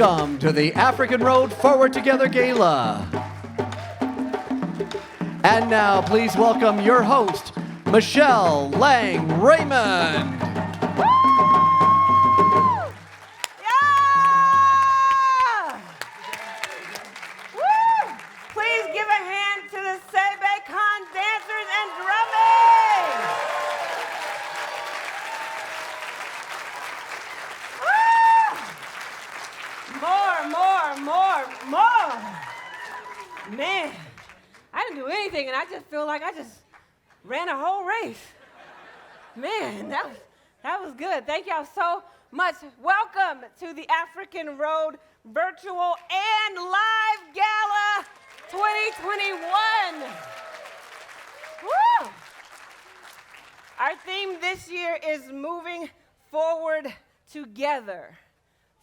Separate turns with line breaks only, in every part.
Welcome to the African Road Forward Together Gala. And now, please welcome your host, Michelle Lang Raymond.
Please give a hand to the Sebekon dancers and drumming. More. Man, I didn't do anything, and I just feel like I just ran a whole race. Man, that was good. Thank y'all so much. Welcome to the African Road Virtual and Live Gala 2021. Woo! Our theme this year is moving forward together.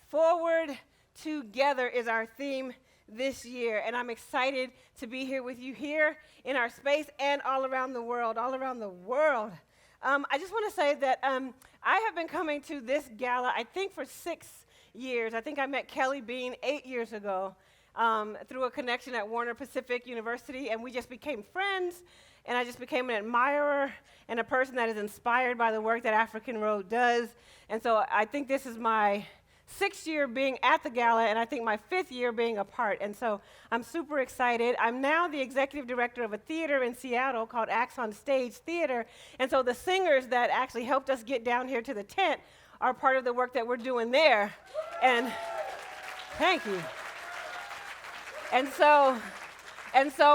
Forward together is our theme this year, and I'm excited to be here with you here in our space and all around the world, I just want to say that I have been coming to this gala, I think, for 6 years. I think I met Kelly Bean 8 years ago through a connection at Warner Pacific University, and we just became friends, and I just became an admirer and a person that is inspired by the work that African Road does. And so I think this is my 6th year being at the gala, and I think my 5th year being a part. And so I'm super excited. I'm now the executive director of a theater in Seattle called Acts on Stage Theater. And so the singers that actually helped us get down here to the tent are part of the work that we're doing there. And thank you. And so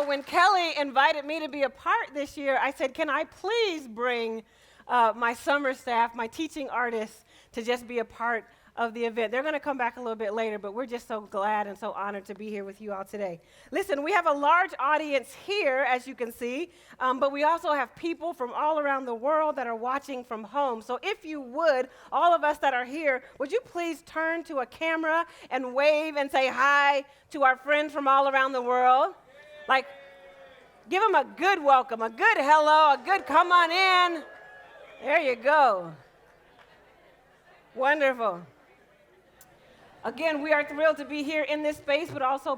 when Kelly invited me to be a part this year, I said, can I please bring my summer staff, my teaching artists, to just be a part of the event. They're going to come back a little bit later, but we're just so glad and so honored to be here with you all today. Listen, we have a large audience here, as you can see, but we also have people from all around the world that are watching from home. So if you would, all of us that are here, would you please turn to a camera and wave and say hi to our friends from all around the world? Like, give them a good welcome, a good hello, a good come on in. There you go. Wonderful. Again, we are thrilled to be here in this space, but also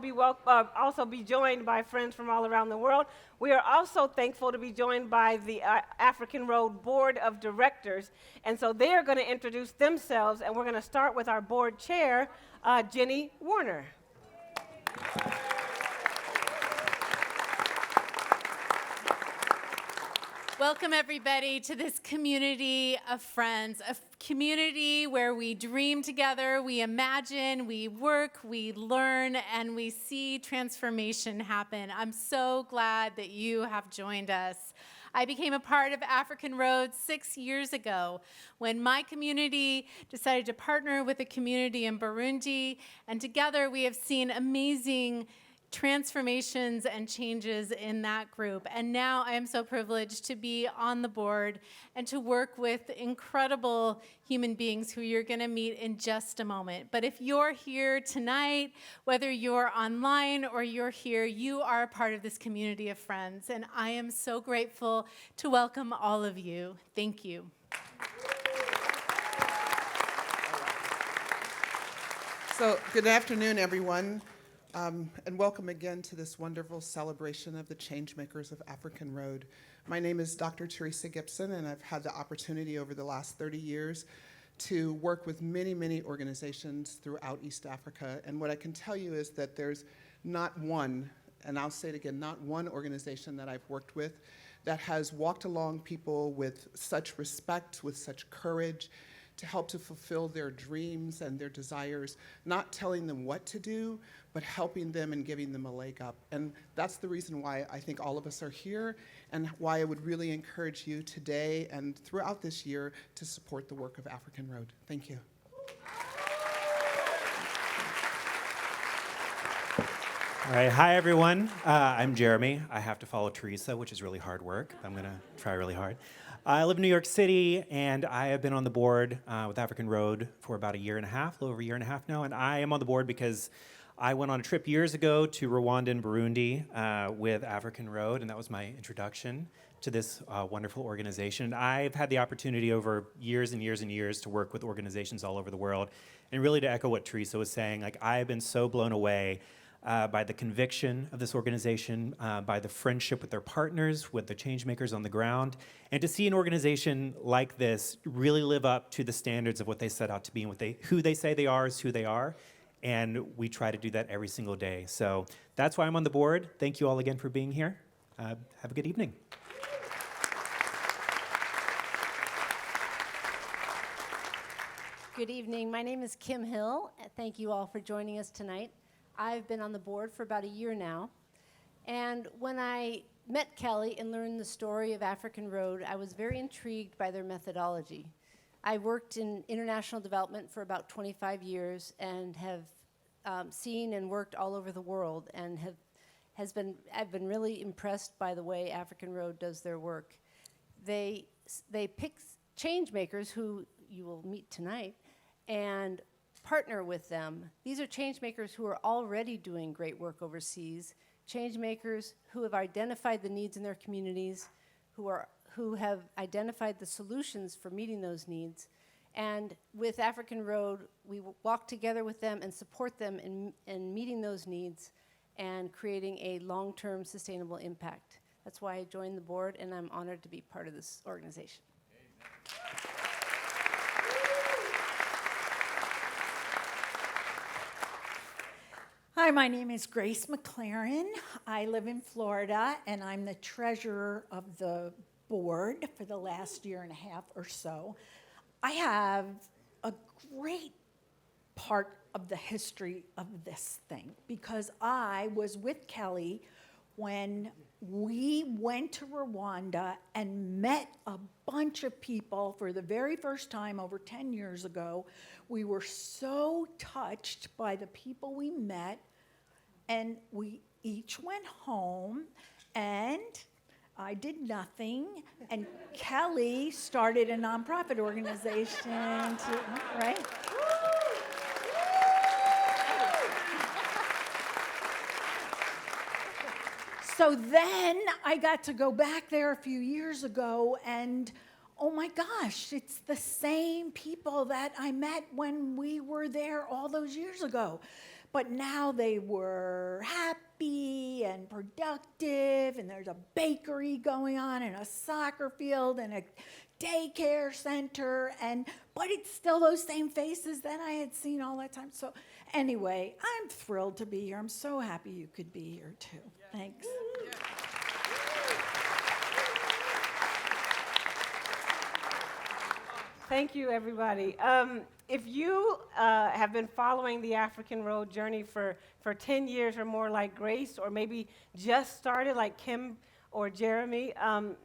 be joined by friends from all around the world. We are also thankful to be joined by the African Road Board of Directors, and so they are going to introduce themselves, and we're going to start with our board chair, Jenny Warner.
Welcome, everybody, to this community of friends, a community where we dream together, we imagine, we work, we learn, and we see transformation happen. I'm so glad that you have joined us. I became a part of African Road 6 years ago when my community decided to partner with a community in Burundi, and together we have seen amazing transformations and changes in that group. And now I am so privileged to be on the board and to work with incredible human beings who you're going to meet in just a moment. But if you're here tonight, whether you're online or you're here, you are a part of this community of friends. And I am so grateful to welcome all of you. Thank you.
So, good afternoon, everyone. And welcome again to this wonderful celebration of the changemakers of African Road. My name is Dr. Teresa Gibson, and I've had the opportunity over the last 30 years to work with many, many organizations throughout East Africa. And what I can tell you is that there's not one, and I'll say it again, not one organization that I've worked with that has walked along people with such respect, with such courage, to help to fulfill their dreams and their desires, not telling them what to do, but helping them and giving them a leg up. And that's the reason why I think all of us are here, and why I would really encourage you today and throughout this year to support the work of African Road. Thank you.
All right, hi everyone. I'm Jeremy. I have to follow Teresa, which is really hard work. I'm gonna try really hard. I live in New York City, and I have been on the board with African Road for about a little over a year and a half now. And I am on the board because I went on a trip years ago to Rwanda and Burundi with African Road, and that was my introduction to this wonderful organization. I've had the opportunity over years and years and years to work with organizations all over the world, And really to echo what Teresa was saying, like I have been so blown away by the conviction of this organization, by the friendship with their partners, with the change makers on the ground, and to see an organization like this really live up to the standards of what they set out to be and who they say they are is who they are. And we try to do that every single day. So that's why I'm on the board. Thank you all again for being here. Have a good evening.
Good evening. My name is Kim Hill. Thank you all for joining us tonight. I've been on the board for about a year now. And when I met Kelly and learned the story of African Road, I was very intrigued by their methodology. I worked in international development for about 25 years and have seen and worked all over the world and I've been really impressed by the way African Road does their work. They pick change makers who you will meet tonight and partner with them. These are change makers who are already doing great work overseas, change makers who have identified the needs in their communities, who have identified the solutions for meeting those needs. And with African Road, we walk together with them and support them in meeting those needs and creating a long-term sustainable impact. That's why I joined the board, and I'm honored to be part of this organization.
Hi, my name is Grace McLaren. I live in Florida, and I'm the treasurer of the board for the last year and a half or so. I have a great part of the history of this thing because I was with Kelly when we went to Rwanda and met a bunch of people for the very first time over 10 years ago. We were so touched by the people we met, and we each went home, and I did nothing, and Kelly started a nonprofit organization, right? So then I got to go back there a few years ago, and oh my gosh, it's the same people that I met when we were there all those years ago. But now they were happy and productive, and there's a bakery going on, and a soccer field, and a daycare center, but it's still those same faces that I had seen all that time. So anyway, I'm thrilled to be here. I'm so happy you could be here too. Thanks.
Thank you, everybody. If you have been following the African Road journey for 10 years or more like Grace, or maybe just started like Kim or Jeremy,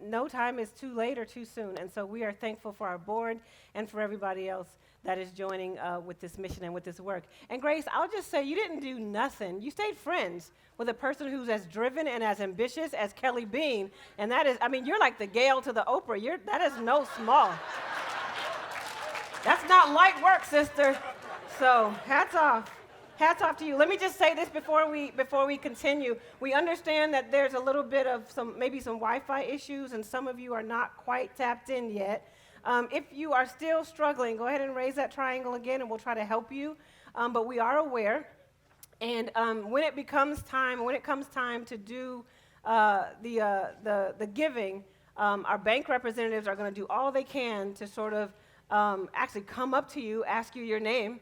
no time is too late or too soon. And so we are thankful for our board and for everybody else that is joining with this mission and with this work. And Grace, I'll just say you didn't do nothing. You stayed friends with a person who's as driven and as ambitious as Kelly Bean. And that is, I mean, you're like the Gale to the Oprah. That is no small. That's not light work, sister. So hats off. Hats off to you. Let me just say this before we continue. We understand that there's a little bit of maybe some Wi-Fi issues, and some of you are not quite tapped in yet. If you are still struggling, go ahead and raise that triangle again, and we'll try to help you. But we are aware. And when it comes time to do the giving, our bank representatives are going to do all they can to sort of actually come up to you, ask you your name,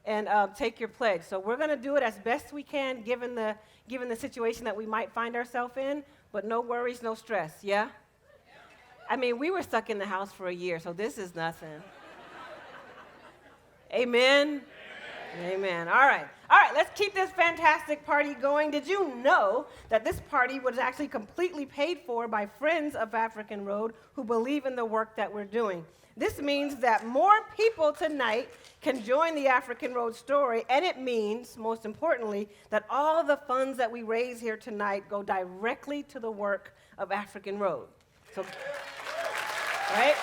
and take your pledge. So we're going to do it as best we can, given the situation that we might find ourselves in. But no worries, no stress. Yeah. I mean, we were stuck in the house for a year, so this is nothing. Amen. Amen. All right, let's keep this fantastic party going. Did you know that this party was actually completely paid for by friends of African Road who believe in the work that we're doing? This means that more people tonight can join the African Road story, and it means, most importantly, that all the funds that we raise here tonight go directly to the work of African Road. So, right?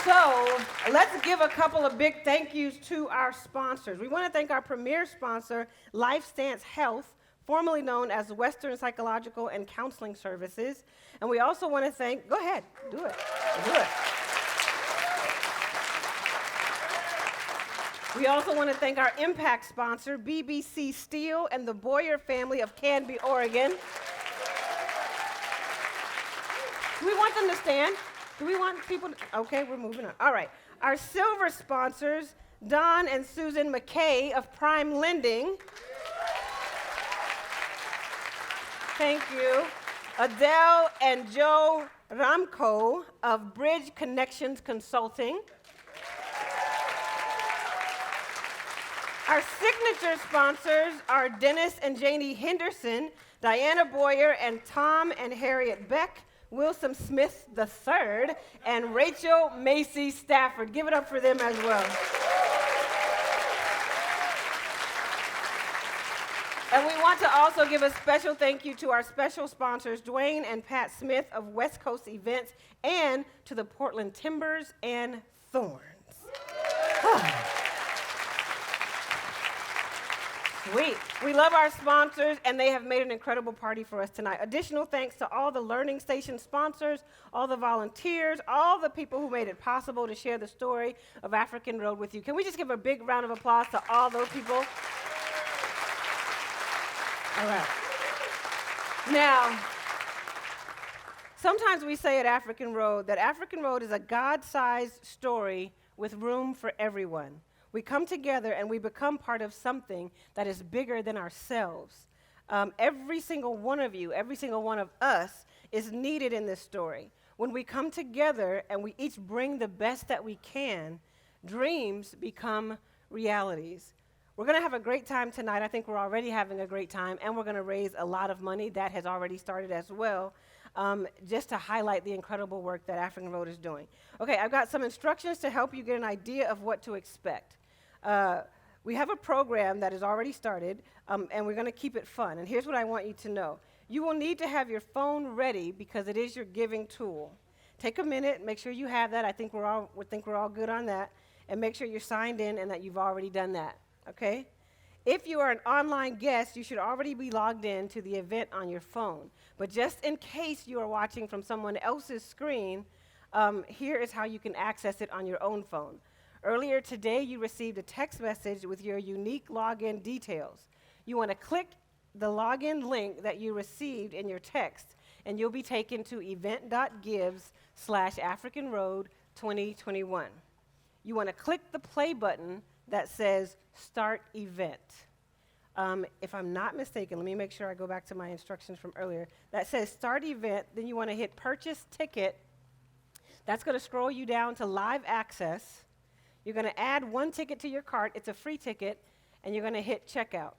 So let's give a couple of big thank yous to our sponsors. We want to thank our premier sponsor, LifeStance Health, formerly known as Western Psychological and Counseling Services. And we also want to thank, go ahead, do it. We also want to thank our impact sponsor, BBC Steel and the Boyer family of Canby, Oregon. Do we want them to stand? Do we want people to? Okay, we're moving on. All right. Our silver sponsors, Don and Susan McKay of Prime Lending. Thank you. Adele and Joe Ramko of Bridge Connections Consulting. Our signature sponsors are Dennis and Janie Henderson, Diana Boyer, and Tom and Harriet Beck, Wilson Smith III, and Rachel Macy Stafford. Give it up for them as well. And we want to also give a special thank you to our special sponsors, Dwayne and Pat Smith of West Coast Events, and to the Portland Timbers and Thorns. Sweet. We love our sponsors, and they have made an incredible party for us tonight. Additional thanks to all the Learning Station sponsors, all the volunteers, all the people who made it possible to share the story of African Road with you. Can we just give a big round of applause to all those people? All right. Now, sometimes we say at African Road that African Road is a God-sized story with room for everyone. We come together and we become part of something that is bigger than ourselves. Every single one of you, every single one of us is needed in this story. When we come together and we each bring the best that we can, dreams become realities. We're going to have a great time tonight. I think we're already having a great time, and we're going to raise a lot of money. That has already started as well, just to highlight the incredible work that African Road is doing. Okay, I've got some instructions to help you get an idea of what to expect. We have a program that has already started, and we're going to keep it fun. And here's what I want you to know. You will need to have your phone ready because it is your giving tool. Take a minute, make sure you have that. I think we're all good on that. And make sure you're signed in and that you've already done that, okay? If you are an online guest, you should already be logged in to the event on your phone. But just in case you are watching from someone else's screen, here is how you can access it on your own phone. Earlier today, you received a text message with your unique login details. You want to click the login link that you received in your text, and you'll be taken to event.gives/African Road 2021. You want to click the play button that says Start Event. If I'm not mistaken, let me make sure I go back to my instructions from earlier. That says Start Event, then you want to hit Purchase Ticket. That's going to scroll you down to Live Access. You're going to add one ticket to your cart. It's a free ticket, and you're going to hit Checkout.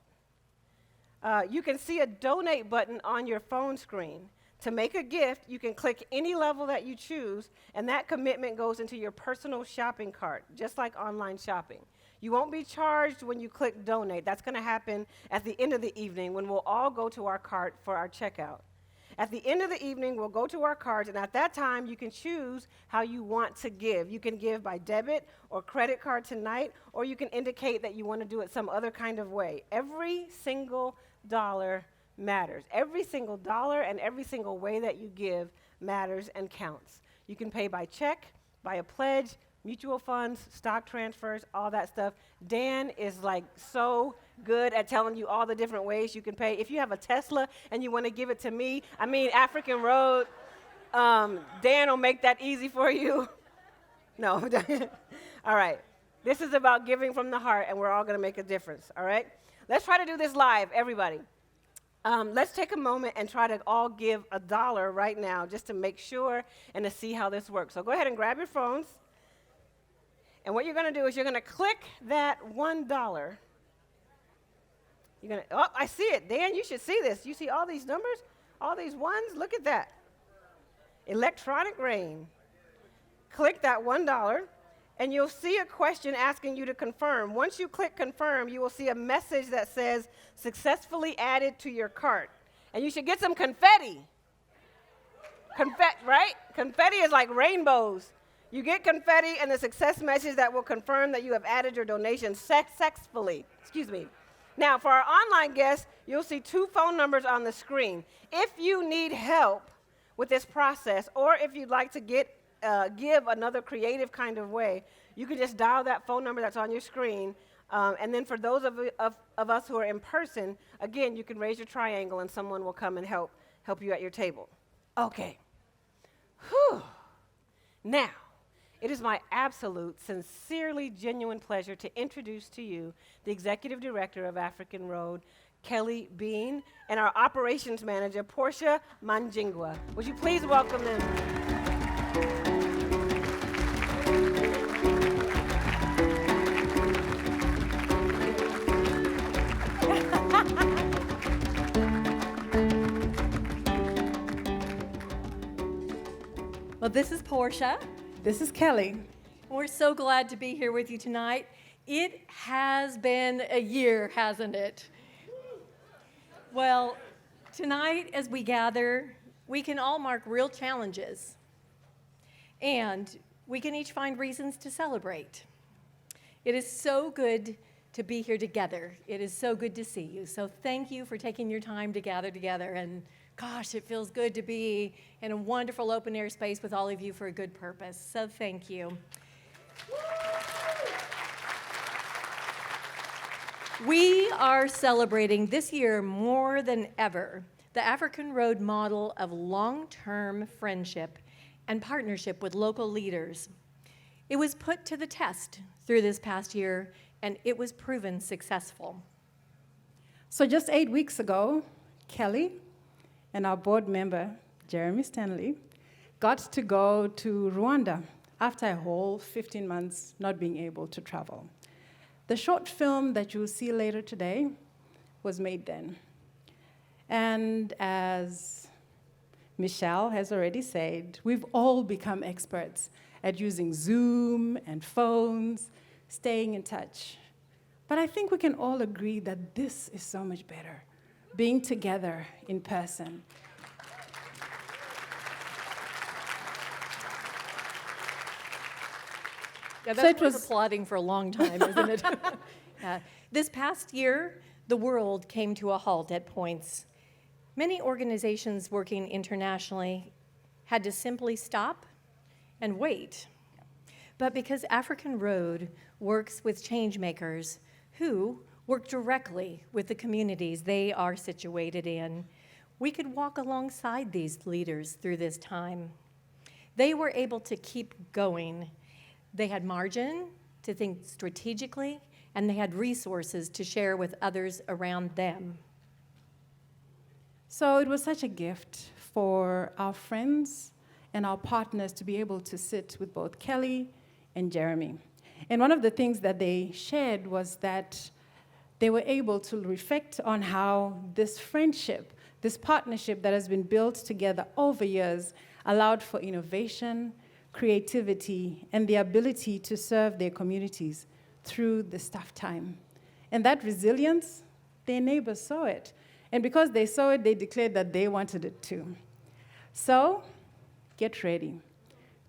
You can see a Donate button on your phone screen. To make a gift, you can click any level that you choose, and that commitment goes into your personal shopping cart, just like online shopping. You won't be charged when you click Donate. That's going to happen at the end of the evening when we'll all go to our cart for our checkout. At the end of the evening, we'll go to our cards, and at that time, you can choose how you want to give. You can give by debit or credit card tonight, or you can indicate that you want to do it some other kind of way. Every single dollar matters. Every single dollar and every single way that you give matters and counts. You can pay by check, by a pledge, mutual funds, stock transfers, all that stuff. Dan is like so good at telling you all the different ways you can pay. If you have a Tesla and you want to give it to me, African Road, Dan will make that easy for you. No. All right. This is about giving from the heart, and we're all going to make a difference, all right? Let's try to do this live, everybody. Let's take a moment and try to all give $1 right now just to make sure and to see how this works. So go ahead and grab your phones. And what you're going to do is you're going to click that $1. Oh, I see it. Dan, you should see this. You see all these numbers? All these ones? Look at that. Electronic rain. Click that $1, and you'll see a question asking you to confirm. Once you click confirm, you will see a message that says successfully added to your cart. And you should get some confetti. Right? Confetti is like rainbows. You get confetti and the success message that will confirm that you have added your donation successfully. Now, for our online guests, you'll see 2 phone numbers on the screen. If you need help with this process, or if you'd like to give another creative kind of way, you can just dial that phone number that's on your screen. And then for those of us who are in person, again, you can raise your triangle and someone will come and help you at your table. Okay. Whew. Now, it is my absolute, sincerely genuine pleasure to introduce to you the Executive Director of African Road, Kelly Bean, and our Operations Manager, Portia Manjingwa. Would you please welcome them?
Well, this is Portia.
This is Kelly.
We're so glad to be here with you tonight. It has been a year, hasn't it? Well, tonight as we gather, we can all mark real challenges, and we can each find reasons to celebrate. It is so good to be here together. It is so good to see you. So thank you for taking your time to gather together, and gosh, it feels good to be in a wonderful open air space with all of you for a good purpose. So thank you. We are celebrating this year more than ever the African Road model of long-term friendship and partnership with local leaders. It was put to the test through this past year, and it was proven successful.
So just 8 weeks ago, Kelly and our board member, Jeremy Stanley, got to go to Rwanda after a whole 15 months not being able to travel. The short film that you will see later today was made then. And as Michelle has already said, we've all become experts at using Zoom and phones, staying in touch. But I think we can all agree that this is so much better, being together in person.
Yeah, that's worth applauding for a long time, isn't it? This past year, the world came to a halt at points. Many organizations working internationally had to simply stop and wait. But because African Road works with change makers who work directly with the communities they are situated in, we could walk alongside these leaders through this time. They were able to keep going. They had margin to think strategically, and they had resources to share with others around them.
So it was such a gift for our friends and our partners to be able to sit with both Kelly and Jeremy. And one of the things that they shared was that they were able to reflect on how this friendship, this partnership that has been built together over years, allowed for innovation, creativity, and the ability to serve their communities through this tough time. And that resilience, their neighbors saw it. And because they saw it, they declared that they wanted it too. So, get ready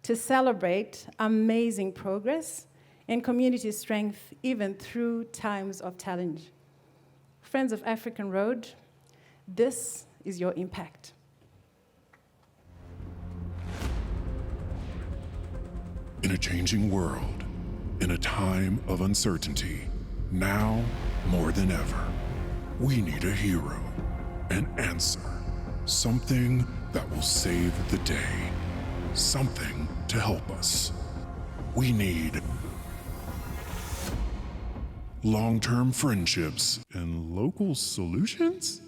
to celebrate amazing progress and community strength even through times of challenge. Friends of African Road, this is your impact.
In a changing world, in a time of uncertainty, now more than ever, we need a hero, an answer, something that will save the day, something to help us. We need long-term friendships and local solutions?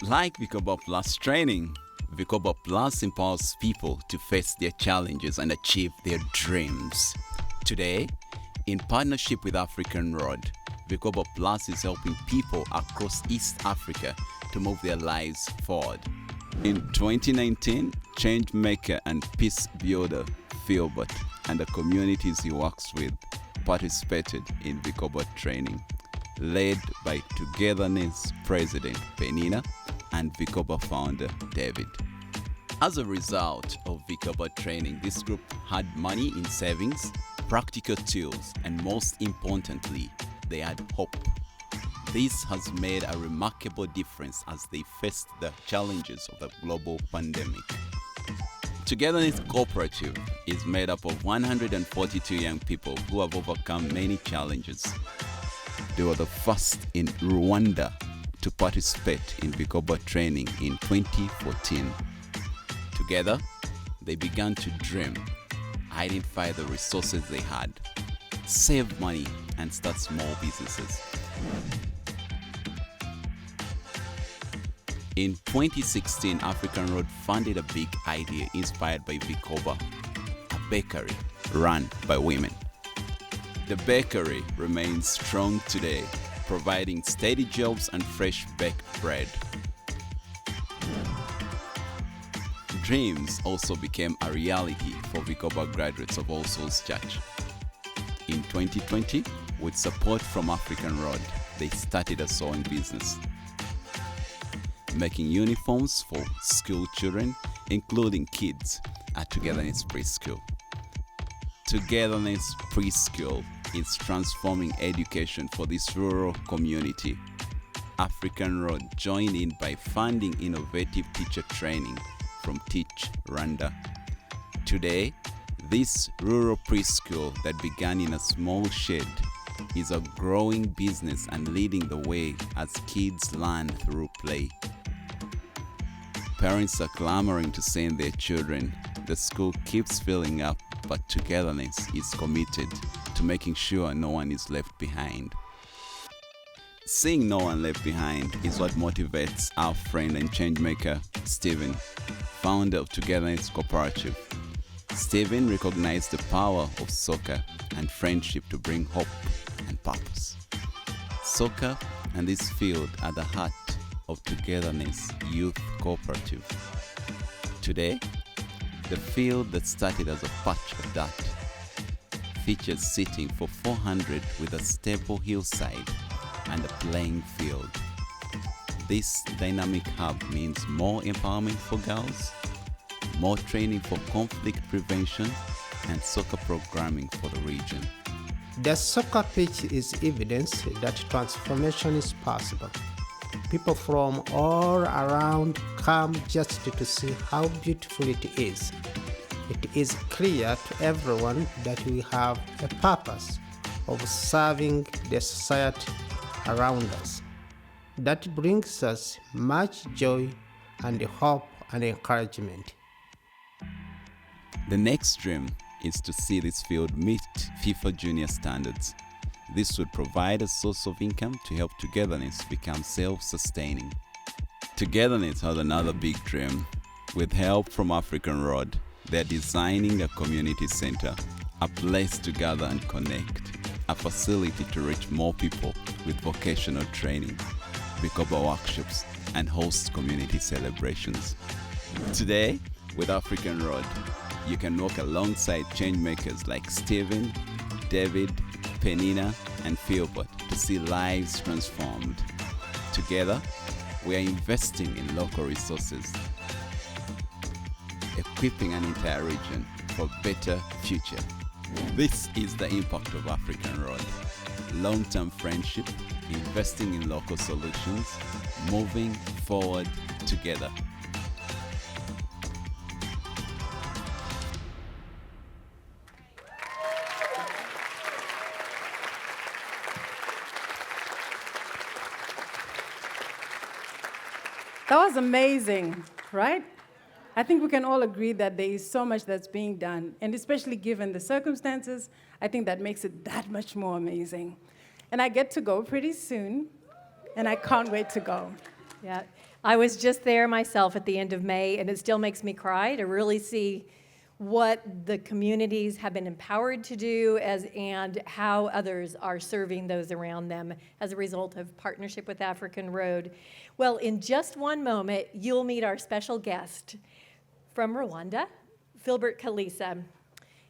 Like Vikoba Plus training, Vikoba Plus empowers people to face their challenges and achieve their dreams. Today, in partnership with African Road, Vikoba Plus is helping people across East Africa to move their lives forward. In 2019, change maker and peace builder Philbert and the communities he works with participated in Vikoba training, led by Togetherness President Penina and Vikoba founder David. As a result of Vikoba training, this group had money in savings, practical tools, and most importantly, they had hope. This has made a remarkable difference as they faced the challenges of the global pandemic. Togetherness Cooperative is made up of 142 young people who have overcome many challenges. They were the first in Rwanda to participate in Vikoba training in 2014. Together, they began to dream, identify the resources they had, save money, and start small businesses. In 2016, African Road funded a big idea inspired by Vikoba, a bakery run by women. The bakery remains strong today, providing steady jobs and fresh baked bread. Dreams also became a reality for Vikoba graduates of All Souls Church. In 2020, with support from African Road, they started a sewing business, making uniforms for school children, including kids at Togetherness Preschool. Togetherness Preschool is transforming education for this rural community. African Road joined in by funding innovative teacher training from Teach Rwanda. Today, this rural preschool that began in a small shed is a growing business and leading the way as kids learn through play. Parents are clamoring to send their children. The school keeps filling up, but Togetherness is committed to making sure no one is left behind. Seeing no one left behind is what motivates our friend and changemaker, Stephen, founder of Togetherness Cooperative. Stephen recognized the power of soccer and friendship to bring hope and purpose. Soccer and this field are the heart of Togetherness Youth Cooperative. Today, the field that started as a patch of dirt features seating for 400 with a stable hillside and a playing field. This dynamic hub means more empowerment for girls, more training for conflict prevention, and soccer programming for the region.
The soccer pitch is evidence that transformation is possible. People from all around come just to see how beautiful it is. It is clear to everyone that we have a purpose of serving the society around us. That brings us much joy and hope and encouragement.
The next dream is to see this field meet FIFA Junior standards. This would provide a source of income to help Togetherness become self-sustaining. Togetherness has another big dream. With help from African Road, they're designing a community center, a place to gather and connect, a facility to reach more people with vocational training, Vikoba workshops, and host community celebrations. Today, with African Road, you can walk alongside changemakers like Stephen, David, Penina, and Philbert to see lives transformed. Together, we are investing in local resources, equipping an entire region for a better future. This is the impact of African Road. Long-term friendship, investing in local solutions, moving forward together.
That was amazing, right? I think we can all agree that there is so much that's being done, and especially given the circumstances, I think that makes it that much more amazing. And I get to go pretty soon, and I can't wait to go.
Yeah, I was just there myself at the end of May, and it still makes me cry to really see what the communities have been empowered to do and how others are serving those around them as a result of partnership with African Road. Well, in just one moment, you'll meet our special guest from Rwanda, Philbert Kalisa.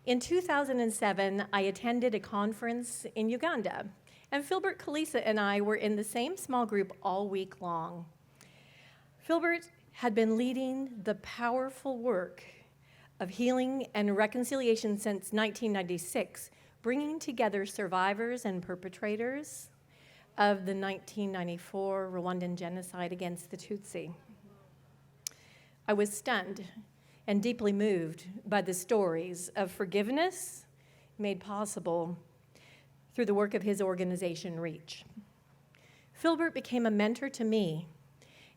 In 2007, I attended a conference in Uganda, and Philbert Kalisa and I were in the same small group all week long. Philbert had been leading the powerful work of healing and reconciliation since 1996, bringing together survivors and perpetrators of the 1994 Rwandan genocide against the Tutsi. I was stunned and deeply moved by the stories of forgiveness made possible through the work of his organization, REACH. Philbert became a mentor to me,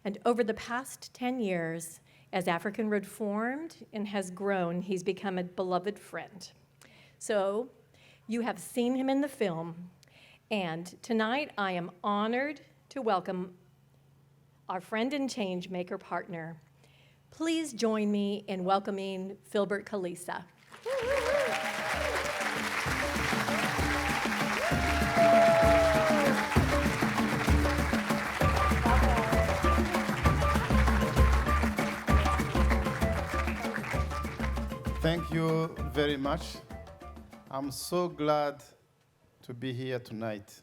and over the past 10 years, as African Road formed and has grown, he's become a beloved friend. So, you have seen him in the film, and tonight I am honored to welcome our friend and changemaker partner. Please join me in welcoming Philbert Kalisa.
Thank you very much. I'm so glad to be here tonight,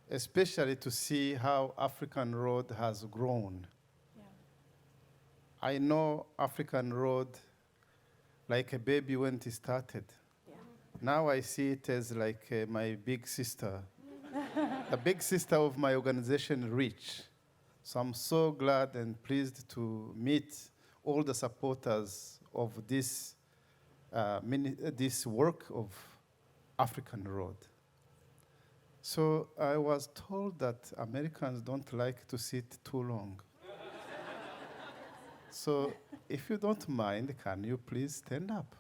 especially to see how African Road has grown. Yeah. I know African Road like a baby when it started. Yeah. Now I see it as like my big sister, the big sister of my organization, REACH. So I'm so glad and pleased to meet all the supporters of this this work of African Road. So I was told that Americans don't like to sit too long. So if you don't mind, can you please stand up?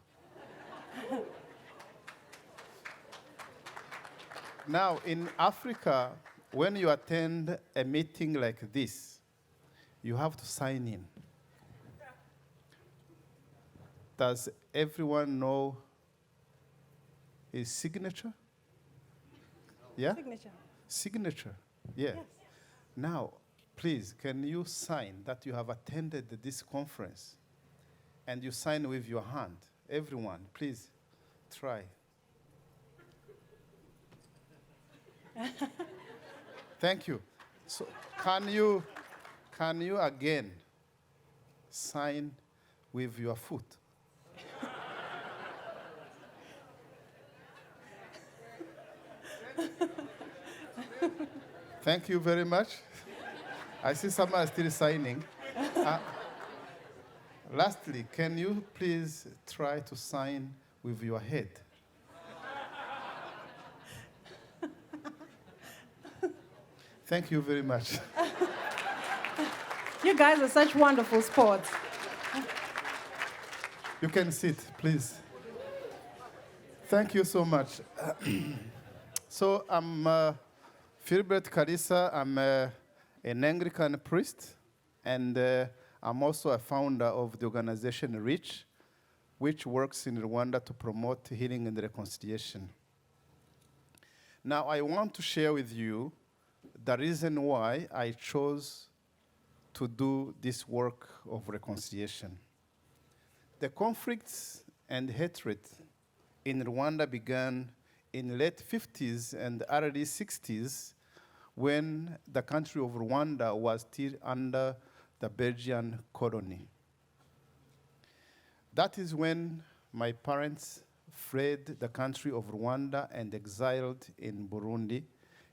Now, in Africa, when you attend a meeting like this, you have to sign in. Does everyone know his signature? Yeah?
Signature.
Signature, yeah. Yes. Now, please, can you sign that you have attended this conference? And you sign with your hand. Everyone, please, try. Thank you. So, can you again sign with your foot? Thank you very much. I see someone still signing. Lastly, can you please try to sign with your head? Thank you very much.
You guys are such wonderful sports.
You can sit, please. Thank you so much. So I'm Philbert Kalisa. I'm an Anglican priest, and I'm also a founder of the organization REACH, which works in Rwanda to promote healing and reconciliation. Now, I want to share with you the reason why I chose to do this work of reconciliation. The conflicts and hatred in Rwanda began in the late 50s and early 60s when the country of Rwanda was still under the Belgian colony. That is when my parents fled the country of Rwanda and exiled in Burundi,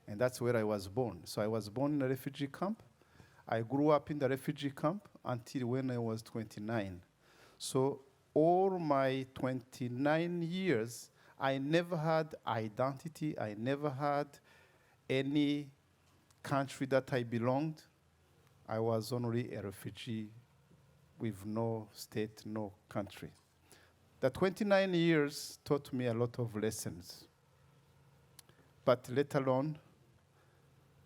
and that's where I was born. So I was born in a refugee camp. I grew up in the refugee camp until when I was 29. So all my 29 years, I never had identity. I never had any country that I belonged. I was only a refugee with no state, no country. The 29 years taught me a lot of lessons. But later on,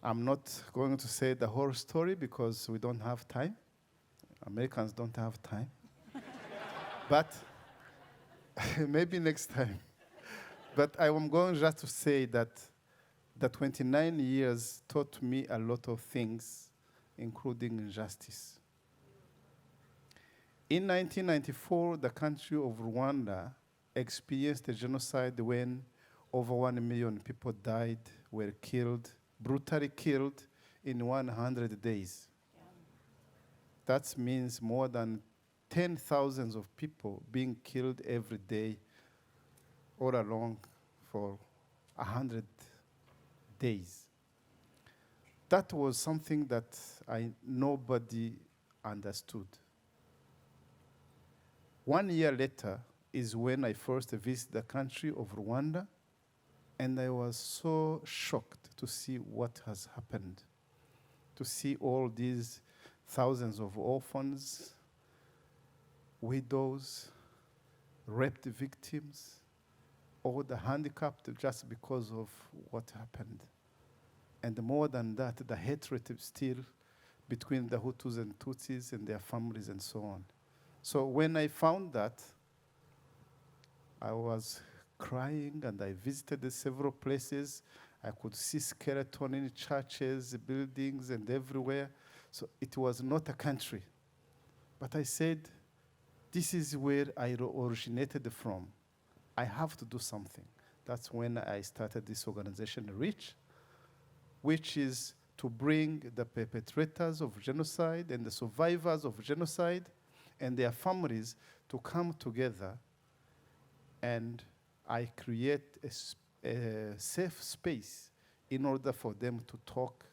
I'm not going to say the whole story because we don't have time. Americans don't have time. But maybe next time. But I am going just to say that the 29 years taught me a lot of things, including injustice. In 1994, the country of Rwanda experienced a genocide when over 1 million people died, were killed, brutally killed in 100 days. Yeah. That means more than 10,000 of people being killed every day all along for 100 days. That was something that nobody understood. 1 year later is when I first visited the country of Rwanda, and I was so shocked to see what has happened, to see all these thousands of orphans, widows, raped victims, all the handicapped just because of what happened. And more than that, the hatred is still between the Hutus and Tutsis and their families and so on. So when I found that, I was crying, and I visited several places. I could see skeleton in churches, buildings, and everywhere. So it was not a country. But I said, this is where I originated from. I have to do something. That's when I started this organization, REACH, which is to bring the perpetrators of genocide and the survivors of genocide and their families to come together, and I create a safe space in order for them to talk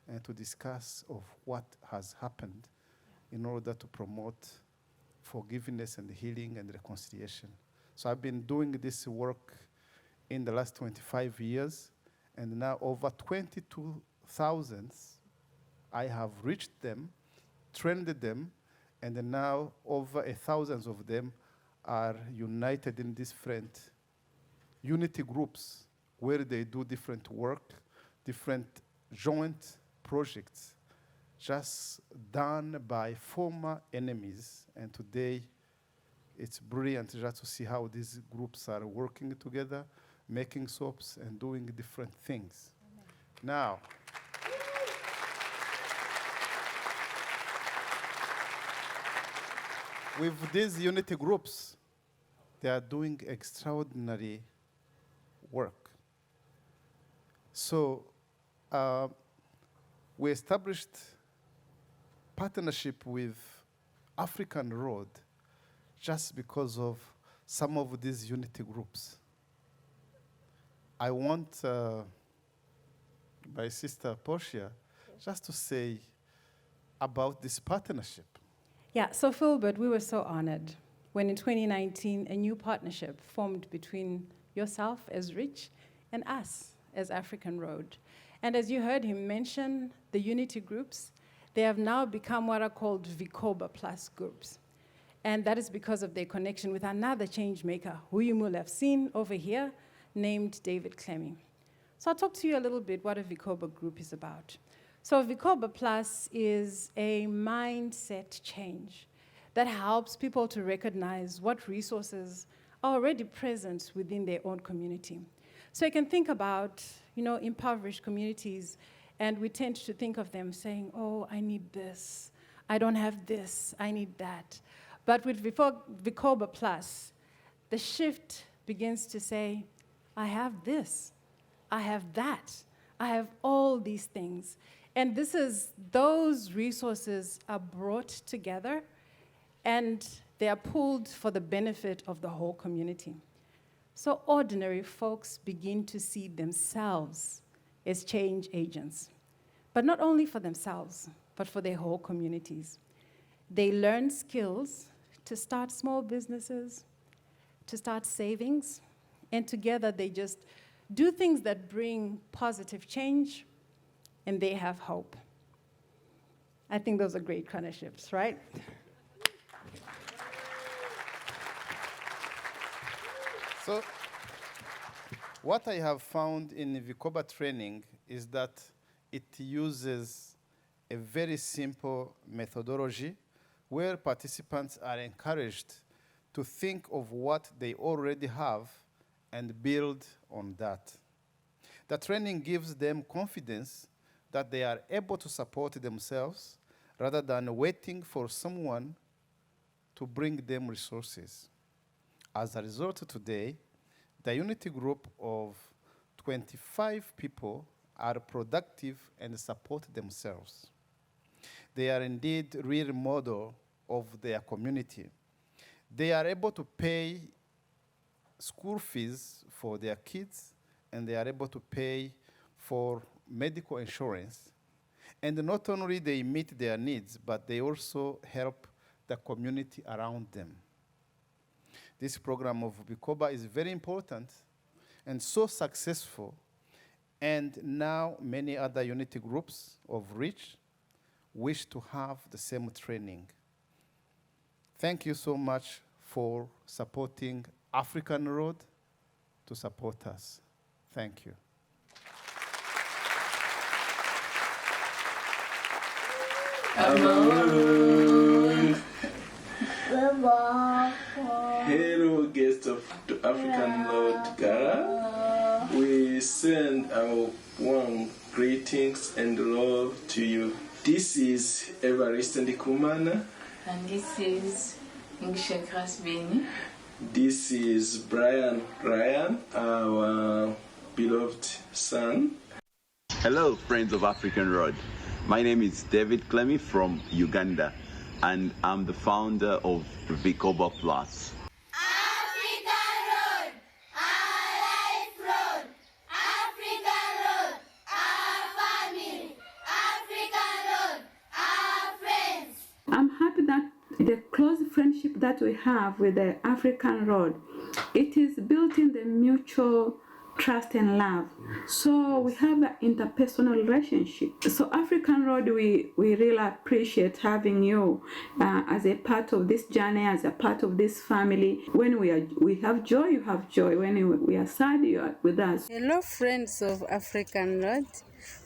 and to discuss of what has happened in order to promote forgiveness and healing and reconciliation. So I've been doing this work in the last 25 years, and now over 22,000, I have reached them, trained them, and now over 1,000 of them are united in different unity groups where they do different work, different joint projects, just done by former enemies. And today, it's brilliant just to see how these groups are working together, making soaps and doing different things. Amen. Now, with these unity groups, they are doing extraordinary work. So we established partnership with African Road just because of some of these unity groups. I want my sister Portia just to say about this partnership.
Yeah, so Philbert, we were so honored when in 2019 a new partnership formed between yourself as Rich and us as African Road. And as you heard him mention the unity groups, they have now become what are called Vikoba Plus groups. And that is because of their connection with another change maker, who you will have seen over here, named David Clemmy. So I'll talk to you a little bit what a Vikoba group is about. So Vikoba Plus is a mindset change that helps people to recognize what resources are already present within their own community. So you can think about, impoverished communities, and we tend to think of them saying, oh, I need this, I don't have this, I need that. But with Vikoba Plus, the shift begins to say, I have this, I have that, I have all these things. And those resources are brought together, and they are pooled for the benefit of the whole community. So ordinary folks begin to see themselves as change agents, but not only for themselves, but for their whole communities. They learn skills to start small businesses, to start savings, and together they just do things that bring positive change, and they have hope. I think those are great partnerships, right?
So, what I have found in Vikoba training is that it uses a very simple methodology where participants are encouraged to think of what they already have and build on that. The training gives them confidence that they are able to support themselves rather than waiting for someone to bring them resources. As a result, today, the unity group of 25 people are productive and support themselves. They are indeed real model of their community. They are able to pay school fees for their kids, and they are able to pay for medical insurance. And not only they meet their needs, but they also help the community around them. This program of Vikoba is very important and so successful. And now many other unity groups of REACH wish to have the same training. Thank you so much for supporting African Road to support us. Thank you.
Hello, guests of the African Road Gala. We send our warm greetings and love to you. This is Evariste Ndikumana.
And this is Ngisha Krasbeni.
This is Brian Ryan, our beloved son.
Hello, friends of African Road. My name is David Clemmy from Uganda, and I'm the founder of Vikoba Plus.
African Road, our life road. African Road, our family. African Road, our friends.
I'm happy that the close friendship that we have with the African Road, it is built in the mutual trust and love. So we have an interpersonal relationship. So African Road, we really appreciate having you as a part of this journey, as a part of this family. When we have joy, you have joy. When we are sad, you are with us.
Hello, friends of African Road.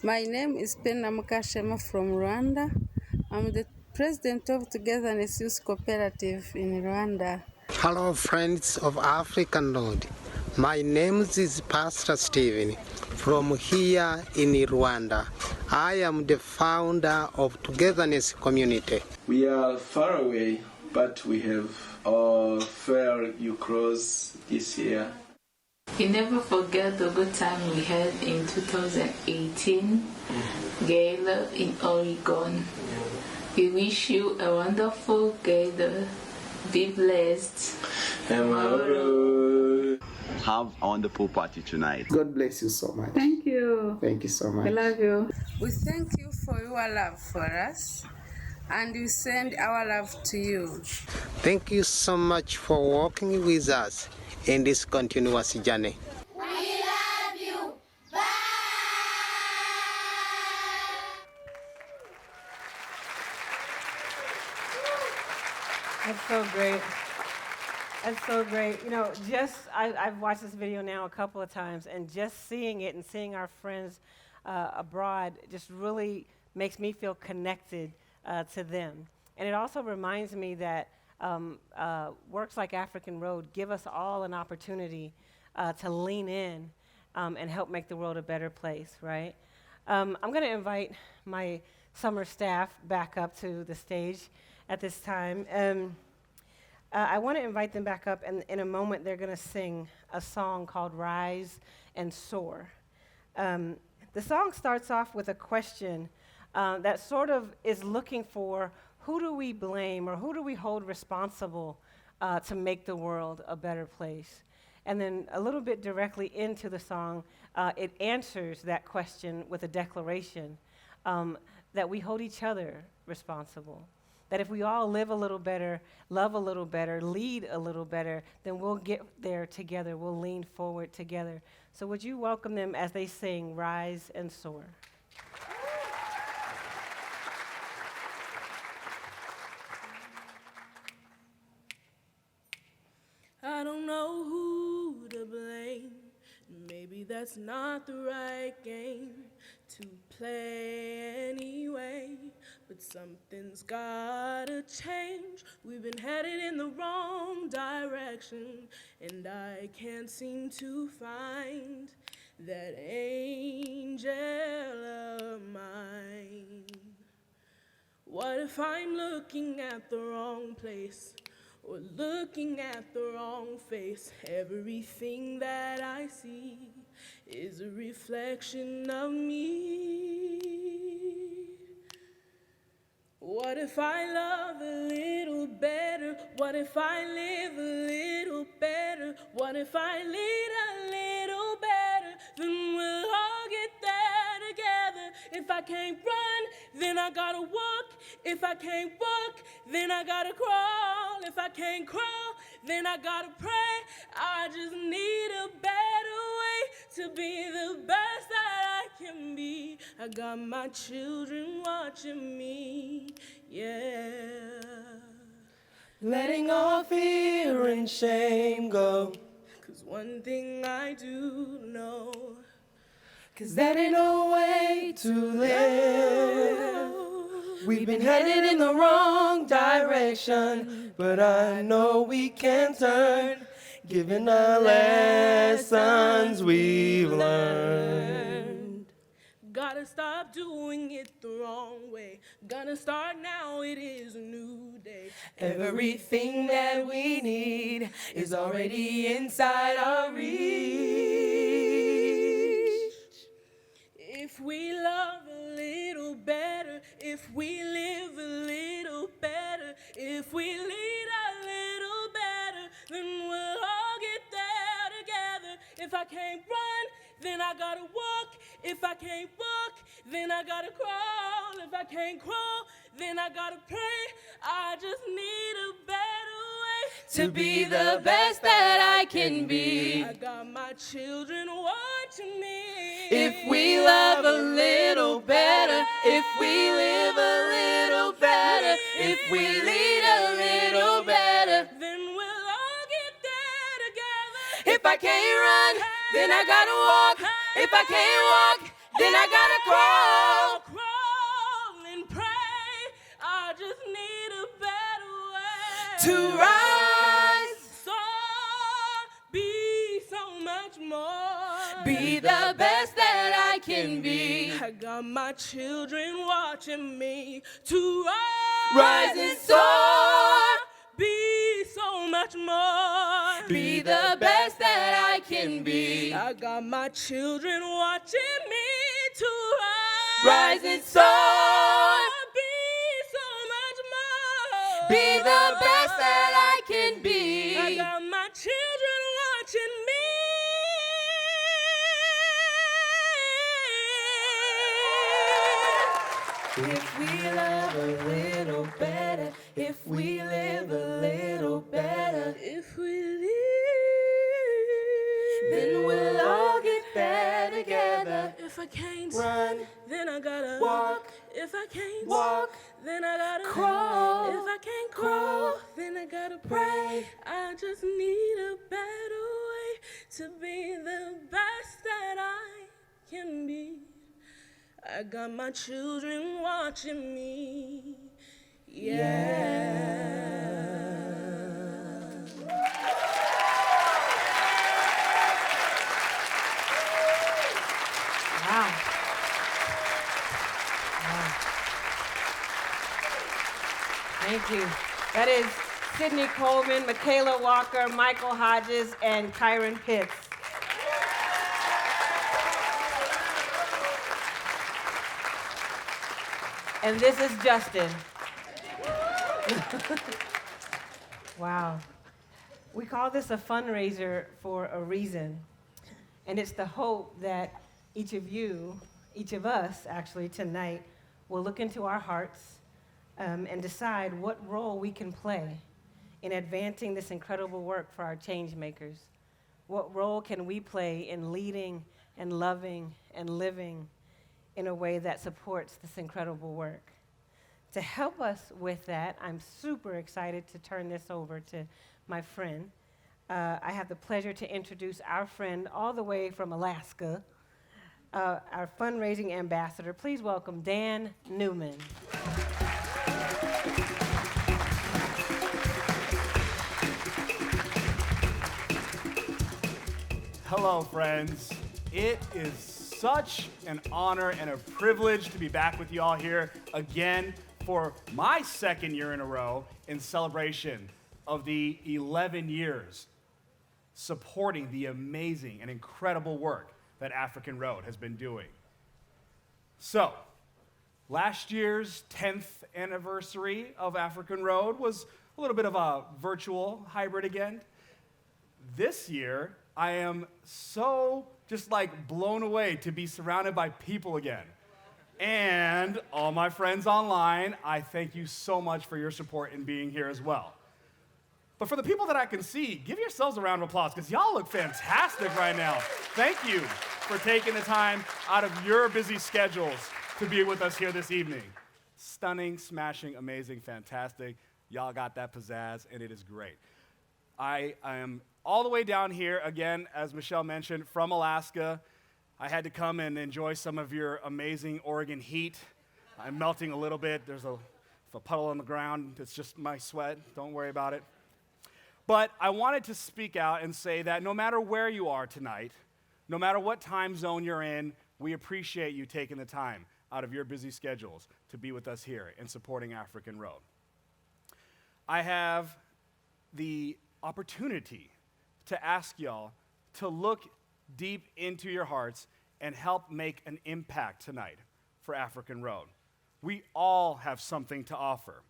My name is Pena Mukashema from Rwanda. I'm the president of Togetherness Youth Cooperative in Rwanda.
Hello, friends of African Road. My name is Pastor Stephen from here in Rwanda. I am the founder of Togetherness Community.
We are far away, but we have felt you close this year.
We never forget the good time we had in 2018, Gala in Oregon. We wish you a wonderful Gala. Be blessed.
Have a wonderful party tonight.
God bless you so much.
Thank you.
Thank you so much.
I love you.
We thank you for your love for us, and we send our love to you.
Thank you so much for walking with us in this continuous journey.
We love you. Bye.
That's so great. That's so great. You know, I've watched this video now a couple of times, and just seeing it and seeing our friends abroad just really makes me feel connected to them. And it also reminds me that works like African Road give us all an opportunity to lean in and help make the world a better place, right? I'm going to invite my summer staff back up to the stage at this time. I want to invite them back up, and in a moment they're going to sing a song called Rise and Soar. The song starts off with a question that sort of is looking for who do we blame or who do we hold responsible to make the world a better place? And then a little bit directly into the song, it answers that question with a declaration that we hold each other responsible. That if we all live a little better, love a little better, lead a little better, then we'll get there together. We'll lean forward together. So would you welcome them as they sing Rise and Soar?
I don't know who to blame. Maybe that's not the right game to play anyway. But something's gotta change. We've been headed in the wrong direction, and I can't seem to find that angel of mine. What if I'm looking at the wrong place? Or looking at the wrong face? Everything that I see is a reflection of me. What if I love a little better? What if I live a little better? What if I lead a little better? Then we'll all get there together. If I can't run, then I gotta walk. If I can't walk, then I gotta crawl. If I can't crawl, then I gotta pray. I just need a better way to be the best that I can be. I got my children watching me, yeah.
Letting all fear and shame go.
'Cause one thing I do know,
'Cause that ain't no way to live. We've been headed in the wrong direction, but I know we can turn, given the lessons we've learned.
gotta stop doing it the wrong way. Gonna start now, it is a new day.
Everything that we need is already inside our reach.
If we love a little better, if we live a little better, if we lead a little better, then we'll all get there together. If I can't run, then I gotta walk. If I can't walk, then I gotta crawl. If I can't crawl, then I gotta pray. I just need a better way
to be the best that I can be.
I got my children watching me.
If we love a little better, if we live a little better, if we lead a little better,
then we'll all get there together.
If I can't run, then I gotta walk. If I can't walk, then I gotta crawl.
Crawl and pray. I just need a better way
to rise,
soar, be so much more,
be the best that I can be.
I got my children watching me to
rise and soar,
be so much more,
be the best that I can be.
I got my children watching me to
rise and soar,
be so much more,
be the best that I can be.
I got my children watching me.
If we love a little better, if we live a little better,
if we live,
then we'll all get there together.
If I can't
run,
then I gotta
walk.
If I can't
walk,
then I gotta
crawl.
If I can't crawl, then I gotta pray. I just need a better way to be the best that I can be. I got my children watching me. Yeah.
Wow. Thank you. That is Sydney Coleman, Michaela Walker, Michael Hodges, and Kyron Pitts. And this is Justin. Wow. We call this a fundraiser for a reason. And it's the hope that each of you, each of us actually tonight, will look into our hearts and decide what role we can play in advancing this incredible work for our change makers. What role can we play in leading and loving and living in a way that supports this incredible work? To help us with that, I'm super excited to turn this over to my friend. I have the pleasure to introduce our friend all the way from Alaska, our fundraising ambassador. Please welcome Dan Newman.
Hello, friends. It is such an honor and a privilege to be back with you all here again for my second year in a row in celebration of the 11 years supporting the amazing and incredible work that African Road has been doing. So, last year's 10th anniversary of African Road was a little bit of a virtual hybrid again. This year, I am so just like blown away to be surrounded by people again. And all my friends online, I thank you so much for your support in being here as well. But for the people that I can see, give yourselves a round of applause because y'all look fantastic right now. Thank you for taking the time out of your busy schedules to be with us here this evening. Stunning, smashing, amazing, fantastic. Y'all got that pizzazz, and it is great. I am all the way down here, again, as Michelle mentioned, from Alaska. I had to come and enjoy some of your amazing Oregon heat. I'm melting a little bit. There's a puddle on the ground. It's just my sweat. Don't worry about it. But I wanted to speak out and say that no matter where you are tonight, no matter what time zone you're in, we appreciate you taking the time out of your busy schedules to be with us here and supporting African Road. I have the opportunity to ask y'all to look deep into your hearts and help make an impact tonight for African Road. We all have something to offer.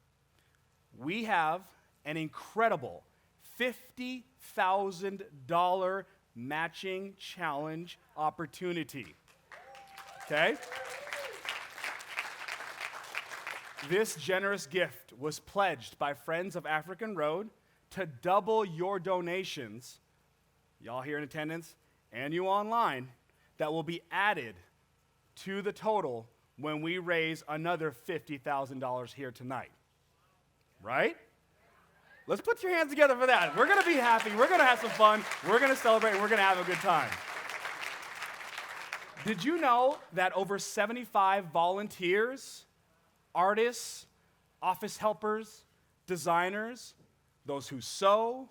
We have an incredible $50,000 matching challenge opportunity. Okay? This generous gift was pledged by Friends of African Road to double your donations, y'all here in attendance, and you online, that will be added to the total when we raise another $50,000 here tonight. Right? Let's put your hands together for that. We're going to be happy. We're going to have some fun. We're going to celebrate. We're going to have a good time. Did you know that over 75 volunteers, artists, office helpers, designers, those who sew,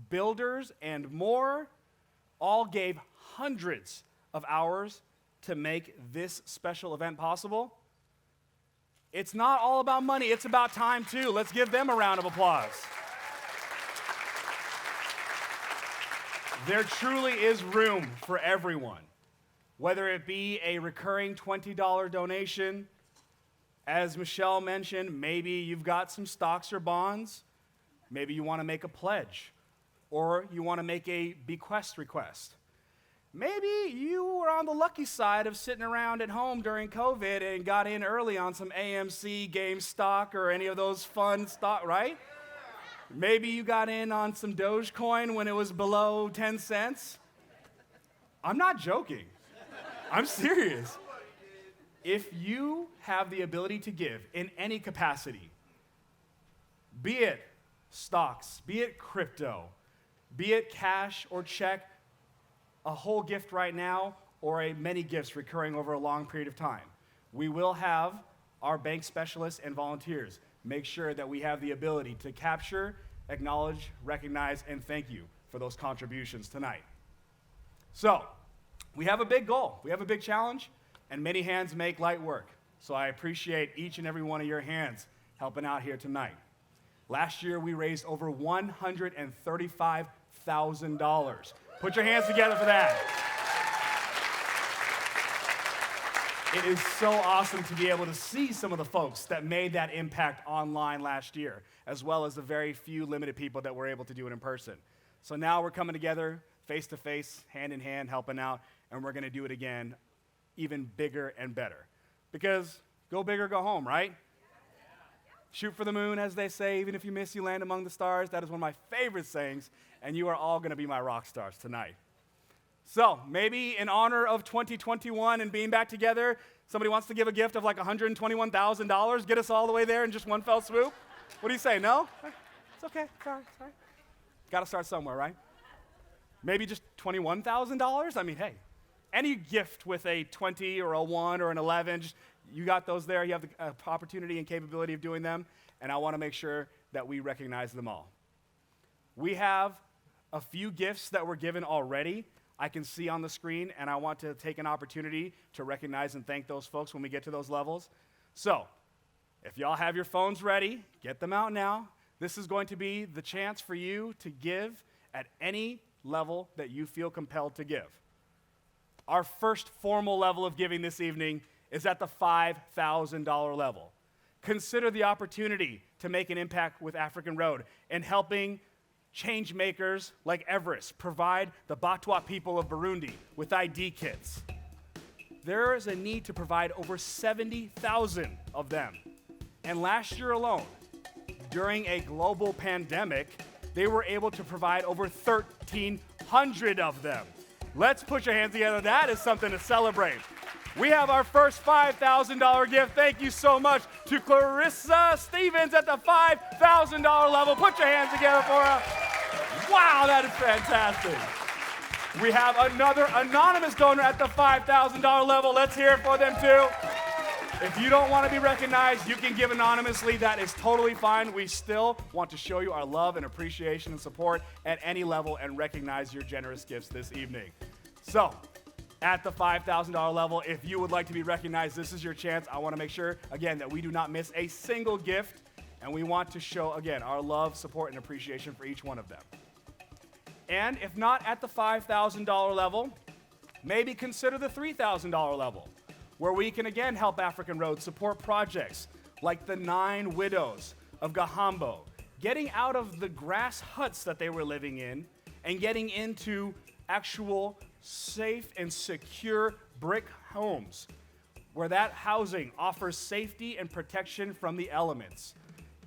builders, and more, all gave hundreds of hours to make this special event possible? It's not all about money, it's about time too. Let's give them a round of applause. There truly is room for everyone, whether it be a recurring $20 donation. As Michelle mentioned, maybe you've got some stocks or bonds. Maybe you want to make a pledge, or you want to make a bequest request. Maybe you were on the lucky side of sitting around at home during COVID and got in early on some AMC, GameStop, or any of those fun stock, right? Maybe you got in on some Dogecoin when it was below 10 cents. I'm not joking. I'm serious. If you have the ability to give in any capacity, be it stocks, be it crypto, be it cash or check, a whole gift right now, or a many gifts recurring over a long period of time, we will have our bank specialists and volunteers make sure that we have the ability to capture, acknowledge, recognize, and thank you for those contributions tonight. So, we have a big goal, we have a big challenge, and many hands make light work. So I appreciate each and every one of your hands helping out here tonight. Last year, we raised over $135,000. Put your hands together for that. It is so awesome to be able to see some of the folks that made that impact online last year, as well as the very few limited people that were able to do it in person. So now we're coming together, face to face, hand in hand, helping out, and we're going to do it again, even bigger and better. Because go big or go home, right? Shoot for the moon, as they say. Even if you miss, you land among the stars. That is one of my favorite sayings, and you are all going to be my rock stars tonight. So maybe in honor of 2021 and being back together, somebody wants to give a gift of like $121,000, get us all the way there in just one fell swoop? What do you say, no? It's okay, sorry. Got to start somewhere, right? Maybe just $21,000? I mean, hey, any gift with a 20 or a 1 or an 11, just, you got those there, you have the opportunity and capability of doing them, and I want to make sure that we recognize them all. We have a few gifts that were given already. I can see on the screen, and I want to take an opportunity to recognize and thank those folks when we get to those levels. So, if y'all have your phones ready, get them out now. This is going to be the chance for you to give at any level that you feel compelled to give. Our first formal level of giving this evening is at the $5,000 level. Consider the opportunity to make an impact with African Road and helping change makers like Everest provide the Batwa people of Burundi with ID kits. There is a need to provide over 70,000 of them. And last year alone, during a global pandemic, they were able to provide over 1,300 of them. Let's put your hands together. That is something to celebrate. We have our first $5,000 gift. Thank you so much to Clarissa Stevens at the $5,000 level. Put your hands together for her. Wow, that is fantastic. We have another anonymous donor at the $5,000 level. Let's hear it for them too. If you don't want to be recognized, you can give anonymously. That is totally fine. We still want to show you our love and appreciation and support at any level and recognize your generous gifts this evening. So, at the $5,000 level, if you would like to be recognized, this is your chance. I want to make sure, again, that we do not miss a single gift, and we want to show, again, our love, support, and appreciation for each one of them. And if not at the $5,000 level, maybe consider the $3,000 level, where we can, again, help African Road support projects like the 9 Widows of Gahambo, getting out of the grass huts that they were living in and getting into actual safe and secure brick homes, where that housing offers safety and protection from the elements.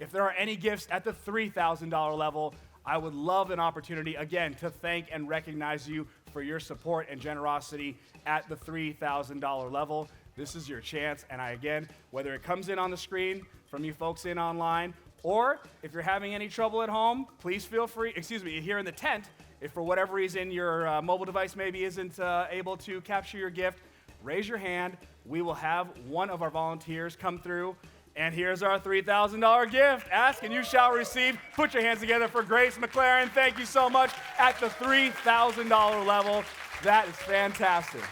If there are any gifts at the $3,000 level, I would love an opportunity, again, to thank and recognize you for your support and generosity at the $3,000 level. This is your chance, and again, whether it comes in on the screen from you folks in online, or if you're having any trouble at home, please feel free, here in the tent, if for whatever reason your mobile device maybe isn't able to capture your gift, raise your hand. We will have one of our volunteers come through. And here's our $3,000 gift. Ask and you shall receive. Put your hands together for Grace McLaren. Thank you so much at the $3,000 level. That is fantastic.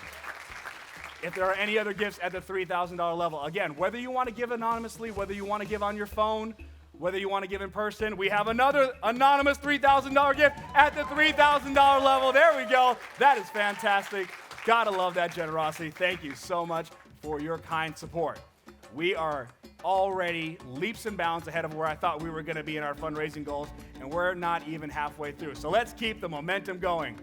If there are any other gifts at the $3,000 level, again, whether you want to give anonymously, whether you want to give on your phone, whether you want to give in person, we have another anonymous $3,000 gift at the $3,000 level. There we go. That is fantastic. Gotta love that generosity. Thank you so much for your kind support. We are already leaps and bounds ahead of where I thought we were going to be in our fundraising goals, and we're not even halfway through. So let's keep the momentum going.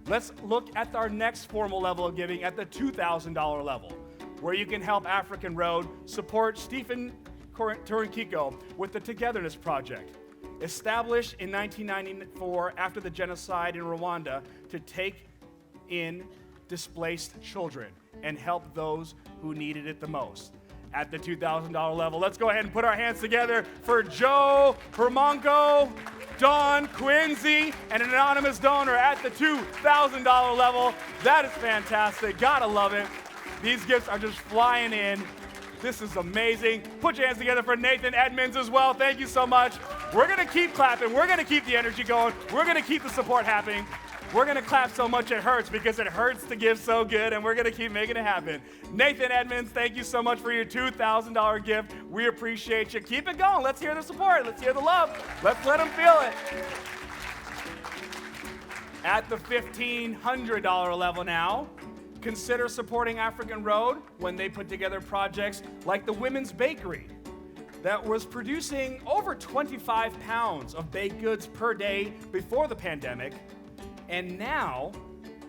Let's look at our next formal level of giving at the $2,000 level, where you can help African Road support Stephen Turinkiko with the Togetherness Project, established in 1994 after the genocide in Rwanda to take in displaced children and help those who needed it the most. At the $2,000 level, let's go ahead and put our hands together for Joe Hermonco, Dawn Quincy, and an anonymous donor at the $2,000 level. That is fantastic. Gotta love it. These gifts are just flying in. This is amazing. Put your hands together for Nathan Edmonds as well. Thank you so much. We're going to keep clapping. We're going to keep the energy going. We're going to keep the support happening. We're going to clap so much it hurts because it hurts to give so good, and we're going to keep making it happen. Nathan Edmonds, thank you so much for your $2,000 gift. We appreciate you. Keep it going. Let's hear the support. Let's hear the love. Let's let them feel it. At the $1,500 level now, consider supporting African Road when they put together projects like the Women's Bakery that was producing over 25 pounds of baked goods per day before the pandemic. And now,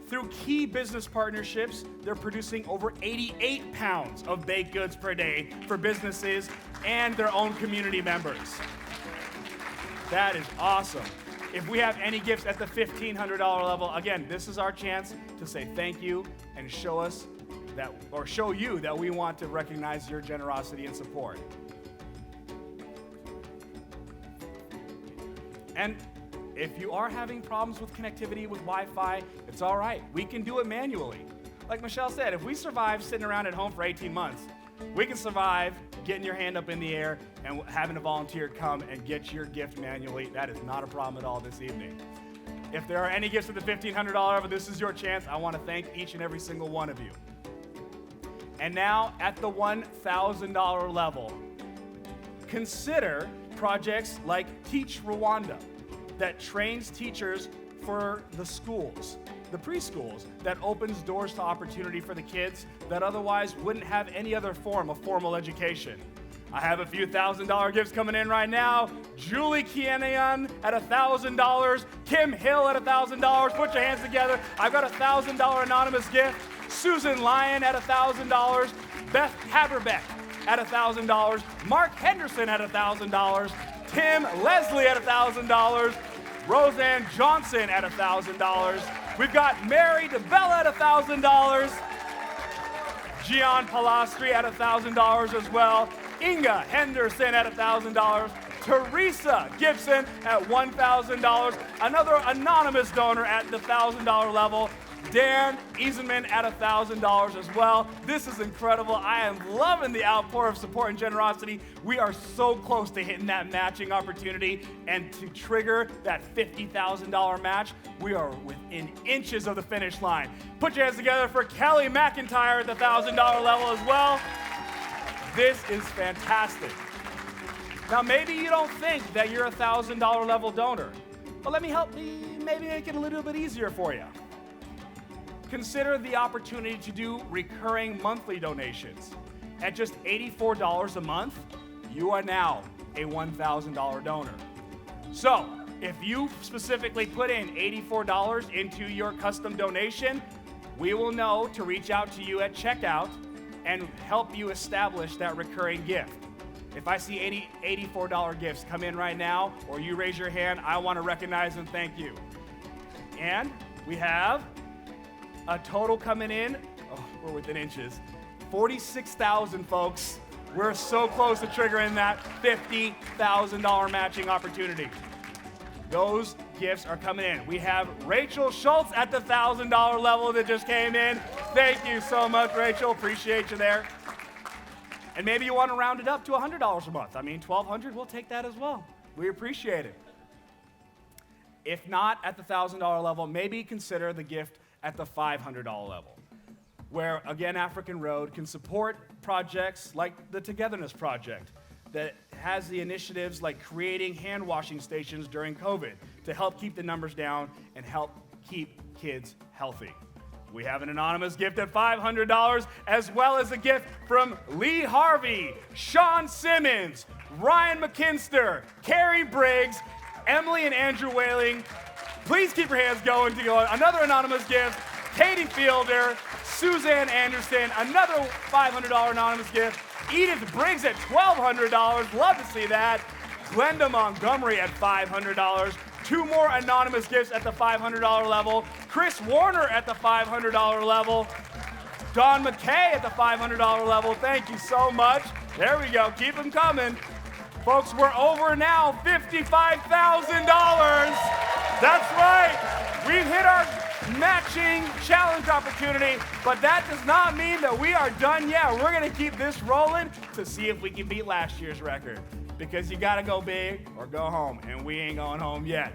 through key business partnerships, they're producing over 88 pounds of baked goods per day for businesses and their own community members. That is awesome. If we have any gifts at the $1,500 level, again, this is our chance to say thank you and show you that we want to recognize your generosity and support. And if you are having problems with connectivity with Wi-Fi, it's all right. We can do it manually. Like Michelle said, if we survive sitting around at home for 18 months, we can survive getting your hand up in the air and having a volunteer come and get your gift manually. That is not a problem at all this evening. If there are any gifts at the $1,500 level, this is your chance. I want to thank each and every single one of you. And now at the $1,000 level, consider projects like Teach Rwanda that trains teachers for the schools, the preschools, that opens doors to opportunity for the kids that otherwise wouldn't have any other form of formal education. I have a few $1,000 gifts coming in right now. Julie Kianian at $1,000. Kim Hill at $1,000. Put your hands together. I've got a $1,000 anonymous gift. Susan Lyon at $1,000. Beth Haberbeck at $1,000. Mark Henderson at $1,000. Tim Leslie at $1,000. Roseanne Johnson at $1,000. We've got Mary DeBella at $1,000. Gian Palastri at $1,000 as well. Inga Henderson at $1,000. Teresa Gibson at $1,000. Another anonymous donor at the $1,000 level. Dan Eisenman at $1,000 as well. This is incredible. I am loving the outpour of support and generosity. We are so close to hitting that matching opportunity, and to trigger that $50,000 match, we are within inches of the finish line. Put your hands together for Kelly McIntyre at the $1,000 level as well. This is fantastic. Now, maybe you don't think that you're a $1,000 level donor, but let me maybe make it a little bit easier for you. Consider the opportunity to do recurring monthly donations. At just $84 a month, you are now a $1,000 donor. So, if you specifically put in $84 into your custom donation, we will know to reach out to you at checkout and help you establish that recurring gift. If I see $84 gifts come in right now, or you raise your hand, I want to recognize and thank you. And we have a total coming in, we're within inches, 46,000 folks. We're so close to triggering that $50,000 matching opportunity. Those gifts are coming in. We have Rachel Schultz at the $1,000 level that just came in. Thank you so much, Rachel. Appreciate you there. And maybe you want to round it up to $100 a month. I mean, $1,200, we'll take that as well. We appreciate it. If not at the $1,000 level, maybe consider the gift at the $500 level, where, again, African Road can support projects like the Togetherness Project that has the initiatives like creating hand washing stations during COVID to help keep the numbers down and help keep kids healthy. We have an anonymous gift at $500, as well as a gift from Lee Harvey, Sean Simmons, Ryan McKinster, Carrie Briggs, Emily and Andrew Whaling. Please keep your hands going to go. Another anonymous gift, Katie Fielder, Suzanne Anderson, another $500 anonymous gift, Edith Briggs at $1,200, love to see that, Glenda Montgomery at $500, two more anonymous gifts at the $500 level, Chris Warner at the $500 level, Don McKay at the $500 level, thank you so much. There we go, keep them coming. Folks, we're over now $55,000. That's right. We've hit our matching challenge opportunity, but that does not mean that we are done yet. We're going to keep this rolling to see if we can beat last year's record, because you got to go big or go home, and we ain't going home yet.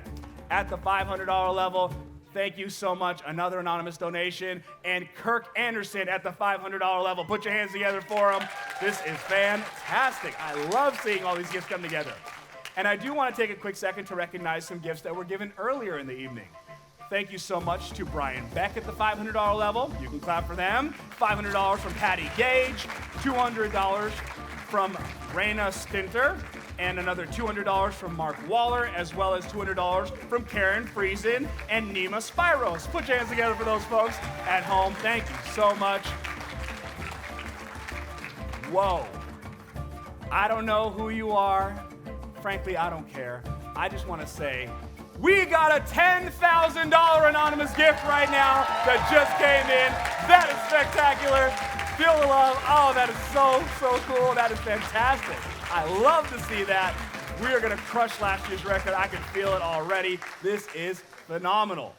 At the $500 level, thank you so much. Another anonymous donation. And Kirk Anderson at the $500 level. Put your hands together for him. This is fantastic. I love seeing all these gifts come together. And I do want to take a quick second to recognize some gifts that were given earlier in the evening. Thank you so much to Brian Beck at the $500 level. You can clap for them. $500 from Patty Gage. $200 from Raina Stinter. And another $200 from Mark Waller, as well as $200 from Karen Friesen and Nima Spiros. Put your hands together for those folks at home. Thank you so much. Whoa. I don't know who you are. Frankly, I don't care. I just want to say, we got a $10,000 anonymous gift right now that just came in. That is spectacular. Feel the love. Oh, that is so cool. That is fantastic. I love to see that. We are going to crush last year's record. I can feel it already. This is phenomenal.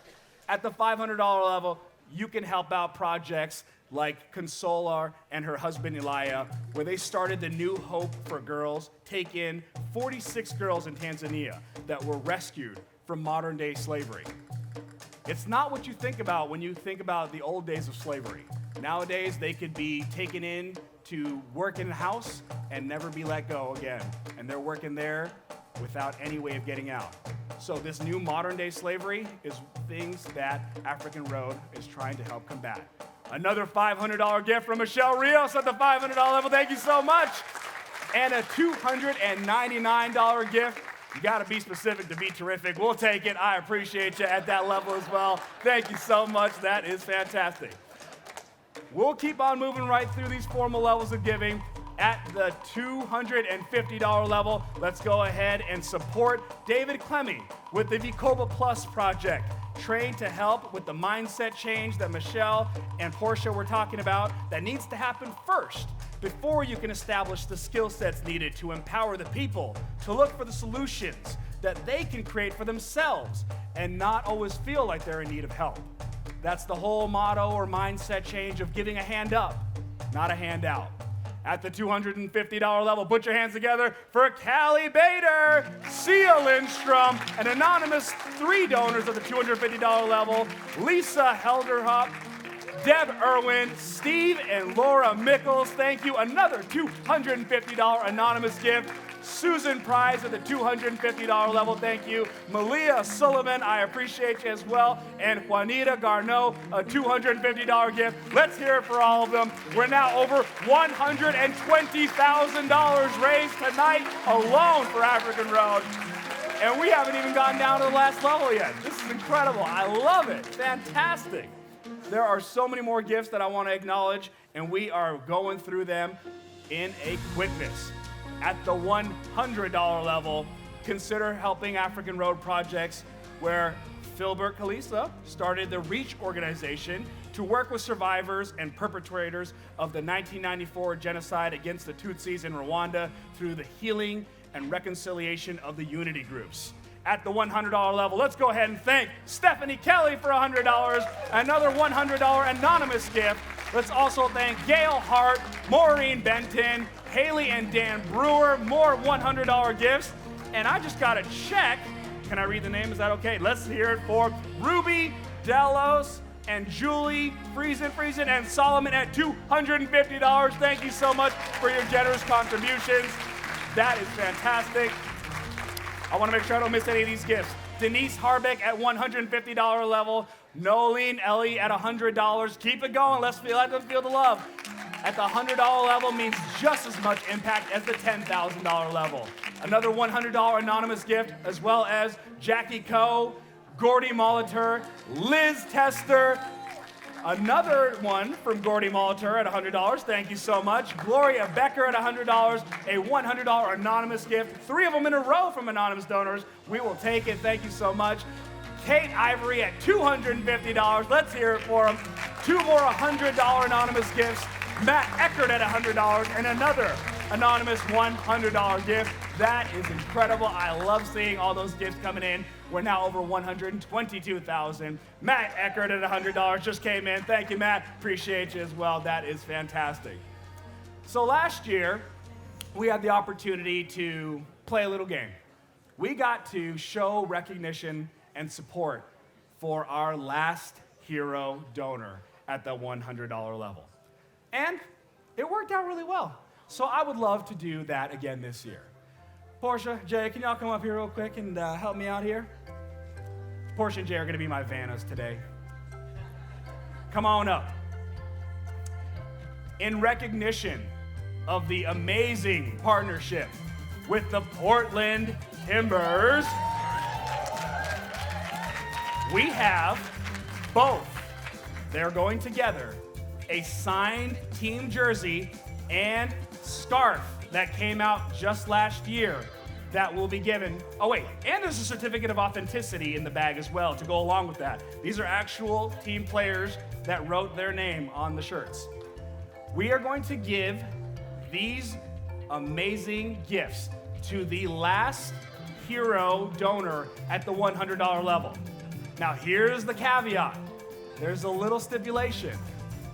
At the $500 level, you can help out projects like Consolar and her husband Elia, where they started the New Hope for Girls, take in 46 girls in Tanzania that were rescued from modern-day slavery. It's not what you think about when you think about the old days of slavery. Nowadays, they could be taken in to work in a house and never be let go again. And they're working there without any way of getting out. So this new modern-day slavery is things that African Road is trying to help combat. Another $500 gift from Michelle Rios at the $500 level. Thank you so much. And a $299 gift. You got to be specific to be terrific. We'll take it. I appreciate you at that level as well. Thank you so much. That is fantastic. We'll keep on moving right through these formal levels of giving. At the $250 level, let's go ahead and support David Clemmy with the Vikoba Plus project, trained to help with the mindset change that Michelle and Portia were talking about that needs to happen first before you can establish the skill sets needed to empower the people to look for the solutions that they can create for themselves and not always feel like they're in need of help. That's the whole motto or mindset change of giving a hand up, not a handout. At the $250 level, put your hands together for Callie Bader, Sia Lindstrom, and anonymous 3 donors at the $250 level, Lisa Helderhop, Deb Irwin, Steve and Laura Mickles. Thank you. Another $250 anonymous gift. Susan Prize at the $250 level. Thank you. Malia Sullivan, I appreciate you as well. And Juanita Garneau, a $250 gift. Let's hear it for all of them. We're now over $120,000 raised tonight alone for African Road. And we haven't even gotten down to the last level yet. This is incredible. I love it. Fantastic. There are so many more gifts that I want to acknowledge, and we are going through them in a quickness. At the $100 level, consider helping African Road projects where Philbert Kalisa started the REACH organization to work with survivors and perpetrators of the 1994 genocide against the Tutsis in Rwanda through the healing and reconciliation of the unity groups. At the $100 level, let's go ahead and thank Stephanie Kelly for $100, another $100 anonymous gift. Let's also thank Gail Hart, Maureen Benton, Haley and Dan Brewer, more $100 gifts. And I just got a check. Can I read the name? Is that okay? Let's hear it for Ruby Delos and Julie Friesen and Solomon at $250. Thank you so much for your generous contributions. That is fantastic. I want to make sure I don't miss any of these gifts. Denise Harbeck at $150 level. Nolene Ellie at $100. Keep it going. Let them feel the love. At the $100 level means just as much impact as the $10,000 level. Another $100 anonymous gift, as well as Jackie Coe, Gordy Molitor, Liz Tester. Another one from Gordy Molitor at $100. Thank you so much. Gloria Becker at $100. A $100 anonymous gift. 3 of them in a row from anonymous donors. We will take it. Thank you so much. Kate Ivory at $250. Let's hear it for them. 2 more $100 anonymous gifts. Matt Eckert at $100 and another anonymous $100 gift. That is incredible. I love seeing all those gifts coming in. We're now over $122,000. Matt Eckert at $100 just came in. Thank you, Matt. Appreciate you as well. That is fantastic. So last year, we had the opportunity to play a little game. We got to show recognition and support for our last hero donor at the $100 level. And it worked out really well. So I would love to do that again this year. Portia, Jay, can y'all come up here real quick and help me out here? Portia and Jay are gonna be my Vannas today. Come on up. In recognition of the amazing partnership with the Portland Timbers, we have both. They're going together. A signed team jersey and scarf that came out just last year that will be given. Oh wait, and there's a certificate of authenticity in the bag as well to go along with that. These are actual team players that wrote their name on the shirts. We are going to give these amazing gifts to the last hero donor at the $100 level. Now here's the caveat. There's a little stipulation.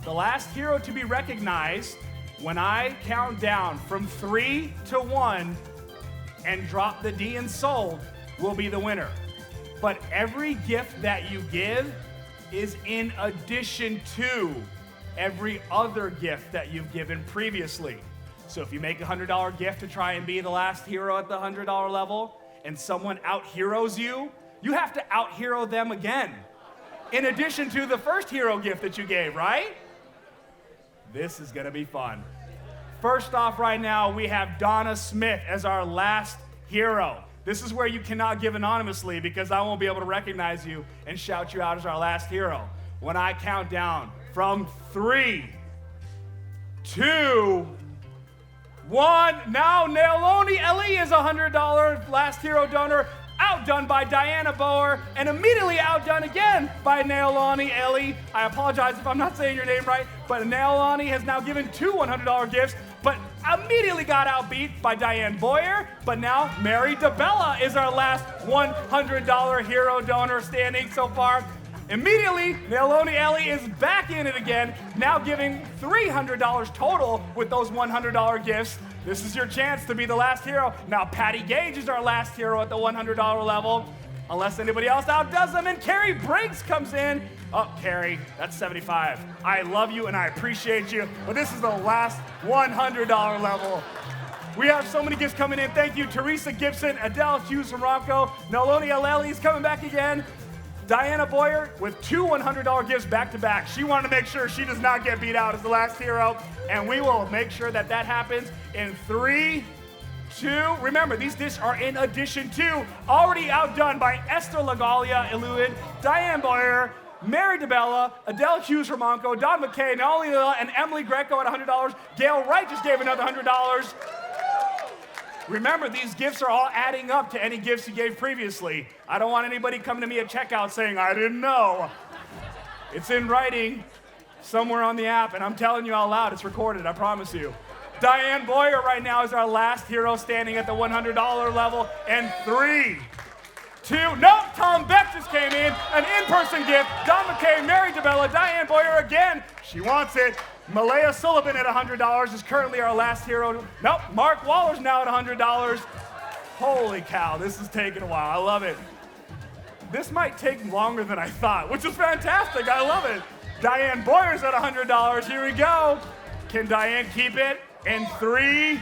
The last hero to be recognized when I count down from 3 to 1 and drop the D in sold will be the winner. But every gift that you give is in addition to every other gift that you've given previously. So if you make a $100 gift to try and be the last hero at the $100 level and someone out-heroes you, you have to out-hero them again. In addition to the first hero gift that you gave, right? This is gonna be fun. First off right now, we have Donna Smith as our last hero. This is where you cannot give anonymously because I won't be able to recognize you and shout you out as our last hero. When I count down from 3, 2, Now Nailoni Ellie is $100 last hero donor, outdone by Diana Boer, and immediately outdone again by Nailoni Ellie. I apologize if I'm not saying your name right, but Nailoni has now given two $100 gifts, but immediately got outbeat by Diane Boyer. But now Mary DeBella is our last $100 hero donor standing so far. Immediately, Nailoni Ellie is back in it again, now giving $300 total with those $100 gifts. This is your chance to be the last hero. Now, Patty Gage is our last hero at the $100 level, unless anybody else outdoes them. And Carrie Briggs comes in. Oh, Carrie, that's $75. I love you and I appreciate you, but this is the last $100 level. We have so many gifts coming in. Thank you, Teresa Gibson, Adele Hughes from Ronco, Nailoni Ellie is coming back again. Diana Boyer with two $100 gifts back to back. She wanted to make sure she does not get beat out as the last hero, and we will make sure that that happens in 3, 2. Remember, these discs are in addition to, already outdone by Esther Lagalia Eluid, Diane Boyer, Mary DeBella, Adele Hughes from Onco, Don McKay, Naomi Lilla, and Emily Greco at $100. Gail Wright just gave another $100. Remember, these gifts are all adding up to any gifts you gave previously. I don't want anybody coming to me at checkout saying, I didn't know. It's in writing somewhere on the app, and I'm telling you out loud, it's recorded, I promise you. Diane Boyer right now is our last hero standing at the $100 level. And 3, 2, nope, Tom Beck just came in, an in-person gift. Don McKay, Mary DeBella, Diane Boyer again. She wants it. Malaya Sullivan at $100 is currently our last hero. Nope, Mark Waller's now at $100. Holy cow, this is taking a while. I love it. This might take longer than I thought, which is fantastic. I love it. Diane Boyer's at $100. Here we go. Can Diane keep it? In 3,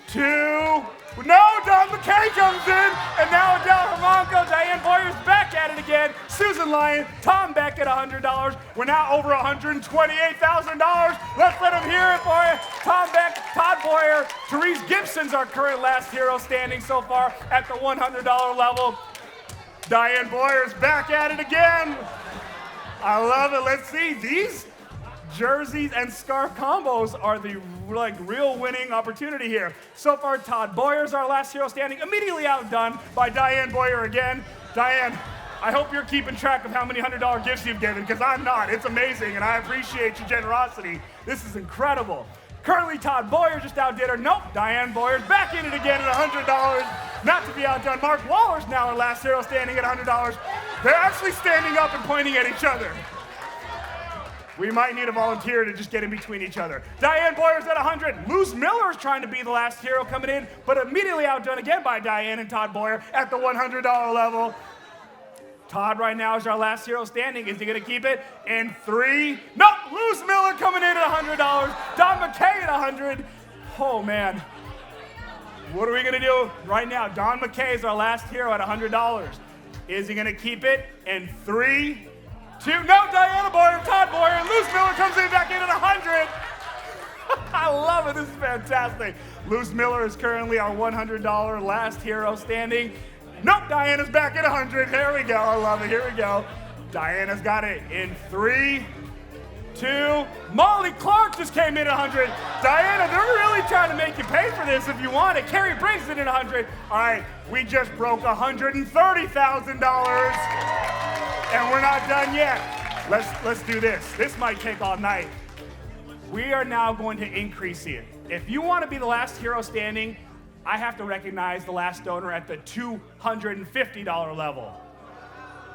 2, no, Don McKay comes in, and now Adele Hermanco, Diane Boyer's back at it again, Susan Lyon, Tom Beck at $100. We're now over $128,000. Let's let them hear it for you. Tom Beck, Todd Boyer, Therese Gibson's our current last hero standing so far at the $100 level. Diane Boyer's back at it again. I love it. Let's see, these jerseys and scarf combos are the real winning opportunity here. So far, Todd Boyer's our last hero standing, immediately outdone by Diane Boyer again. Diane, I hope you're keeping track of how many $100 gifts you've given, because I'm not. It's amazing, and I appreciate your generosity. This is incredible. Currently, Todd Boyer just outdid her. Nope, Diane Boyer's back in it again at $100. Not to be outdone, Mark Waller's now our last hero standing at $100. They're actually standing up and pointing at each other. We might need a volunteer to just get in between each other. Diane Boyer's at 100. Luz Miller's trying to be the last hero coming in, but immediately outdone again by Diane and Todd Boyer at the $100 level. Todd right now is our last hero standing. Is he gonna keep it? In 3, no, Luz Miller coming in at $100. Don McKay at 100. Oh man, what are we gonna do right now? Don McKay is our last hero at $100. Is he gonna keep it? In 3, 2, no, Diana Boyer, Todd Boyer, and Luz Miller comes in back in at 100. I love it, this is fantastic. Luz Miller is currently our $100 last hero standing. Nope, Diana's back at 100. Here we go, I love it, here we go. Diana's got it in 3, 2, Molly Clark just came in at 100. Diana, they're really trying to make you pay for this if you want it. Carrie Briggs in at 100. All right, we just broke $130,000. And we're not done yet. Let's do this. This might take all night. We are now going to increase it. If you want to be the last hero standing, I have to recognize the last donor at the $250 level.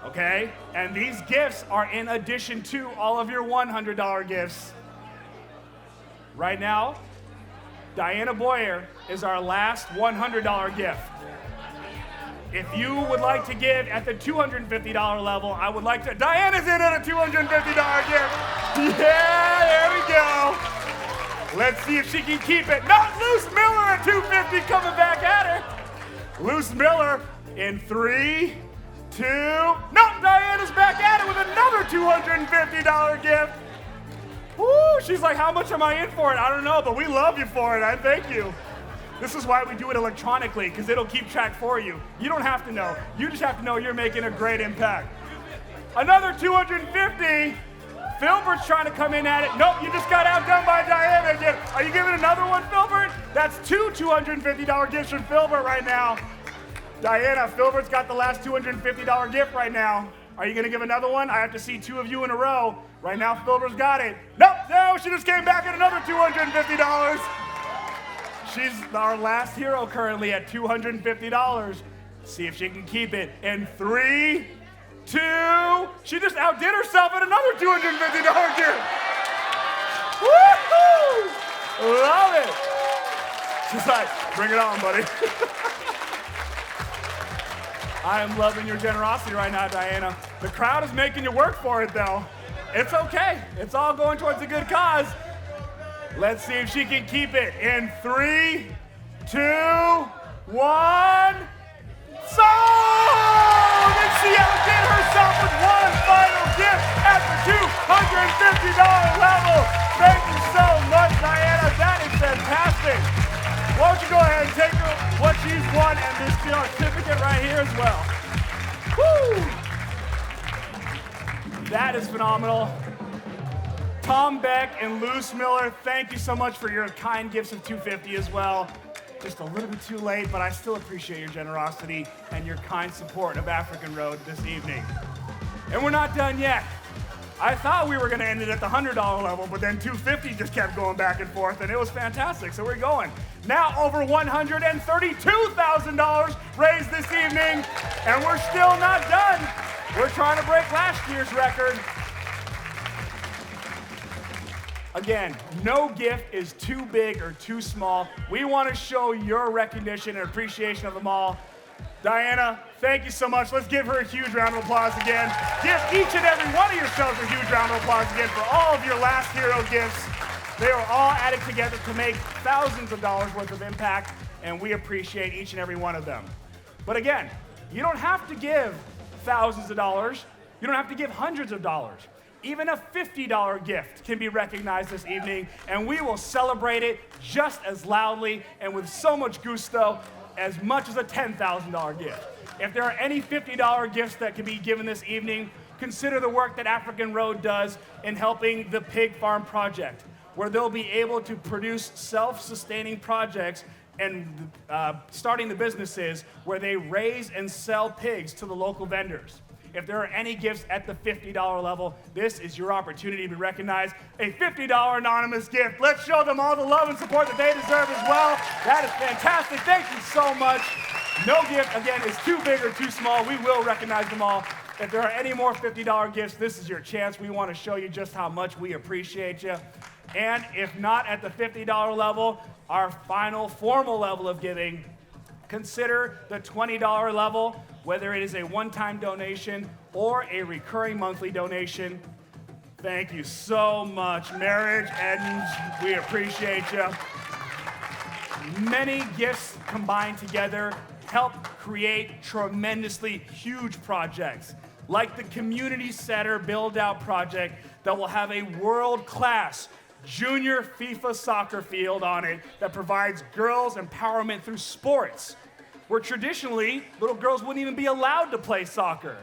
Okay? And these gifts are in addition to all of your $100 gifts. Right now, Diana Boyer is our last $100 gift. If you would like to give at the $250 level, I would like to. Diana's in at a $250 gift. Yeah, there we go. Let's see if she can keep it. Not Luz Miller at $250 coming back at her. Luz Miller in 3, 2. Nope, Diana's back at it with another $250 gift. Woo, she's like, how much am I in for it? I don't know, but we love you for it. I thank you. This is why we do it electronically, because it'll keep track for you. You don't have to know. You just have to know you're making a great impact. Another $250 Filbert's trying to come in at it. Nope, you just got outdone by Diana again. Are you giving another one, Filbert? That's two $250 gifts from Filbert right now. Diana, Filbert's got the last $250 gift right now. Are you going to give another one? I have to see two of you in a row. Right now, Filbert's got it. Nope, no, she just came back at another $250. She's our last hero currently at $250. See if she can keep it in 3, 2. She just outdid herself at another $250 gift. Woohoo! Love it. She's like, bring it on, buddy. I am loving your generosity right now, Diana. The crowd is making you work for it, though. It's okay. It's all going towards a good cause. Let's see if she can keep it in 3, 2, 1. So, then she outdid herself with one final gift at the $250 level. Thank you so much, Diana. That is fantastic. Why don't you go ahead and take her what she's won and this certificate right here as well. Woo! That is phenomenal. Tom Beck and Luce Miller, thank you so much for your kind gifts of $250 as well. Just a little bit too late, but I still appreciate your generosity and your kind support of African Road this evening. And we're not done yet. I thought we were going to end it at the $100 level, but then $250 just kept going back and forth, and it was fantastic. So we're going. Now over $132,000 raised this evening, and we're still not done. We're trying to break last year's record. Again, no gift is too big or too small. We want to show your recognition and appreciation of them all. Diana, thank you so much. Let's give her a huge round of applause again. Give each and every one of yourselves a huge round of applause again for all of your last hero gifts. They are all added together to make thousands of dollars worth of impact, and we appreciate each and every one of them. But again, you don't have to give thousands of dollars. You don't have to give hundreds of dollars. Even a $50 gift can be recognized this evening, and we will celebrate it just as loudly and with so much gusto as much as a $10,000 gift. If there are any $50 gifts that can be given this evening, consider the work that African Road does in helping the Pig Farm Project, where they'll be able to produce self-sustaining projects and starting the businesses where they raise and sell pigs to the local vendors. If there are any gifts at the $50 level, this is your opportunity to be recognized. A $50 anonymous gift. Let's show them all the love and support that they deserve as well. That is fantastic. Thank you so much. No gift, again, is too big or too small. We will recognize them all. If there are any more $50 gifts, this is your chance. We want to show you just how much we appreciate you. And if not at the $50 level, our final formal level of giving, consider the $20 level, whether it is a one-time donation or a recurring monthly donation. Thank you so much, Marriage Edens. We appreciate you. Many gifts combined together help create tremendously huge projects, like the Community Center Build-Out Project that will have a world-class junior FIFA soccer field on it that provides girls empowerment through sports, where traditionally little girls wouldn't even be allowed to play soccer.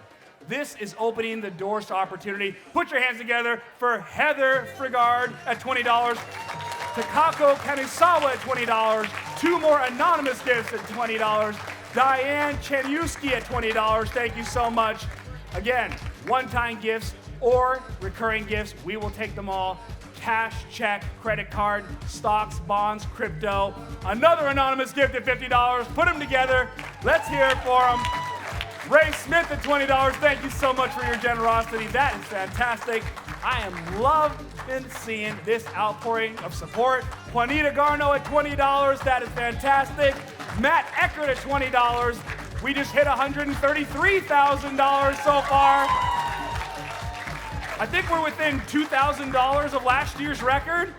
This is opening the doors to opportunity. Put your hands together for Heather Frigard at $20, Takako Kanisawa at $20, two more anonymous gifts at $20, Diane Chenyuski at $20. Thank you so much. Again, one-time gifts or recurring gifts, we will take them all. Cash, check, credit card, stocks, bonds, crypto. Another anonymous gift at $50. Put them together. Let's hear it for them. Ray Smith at $20. Thank you so much for your generosity. That is fantastic. I am loving seeing this outpouring of support. Juanita Garno at $20. That is fantastic. Matt Eckert at $20. We just hit $133,000 so far. I think we're within $2,000 of last year's record.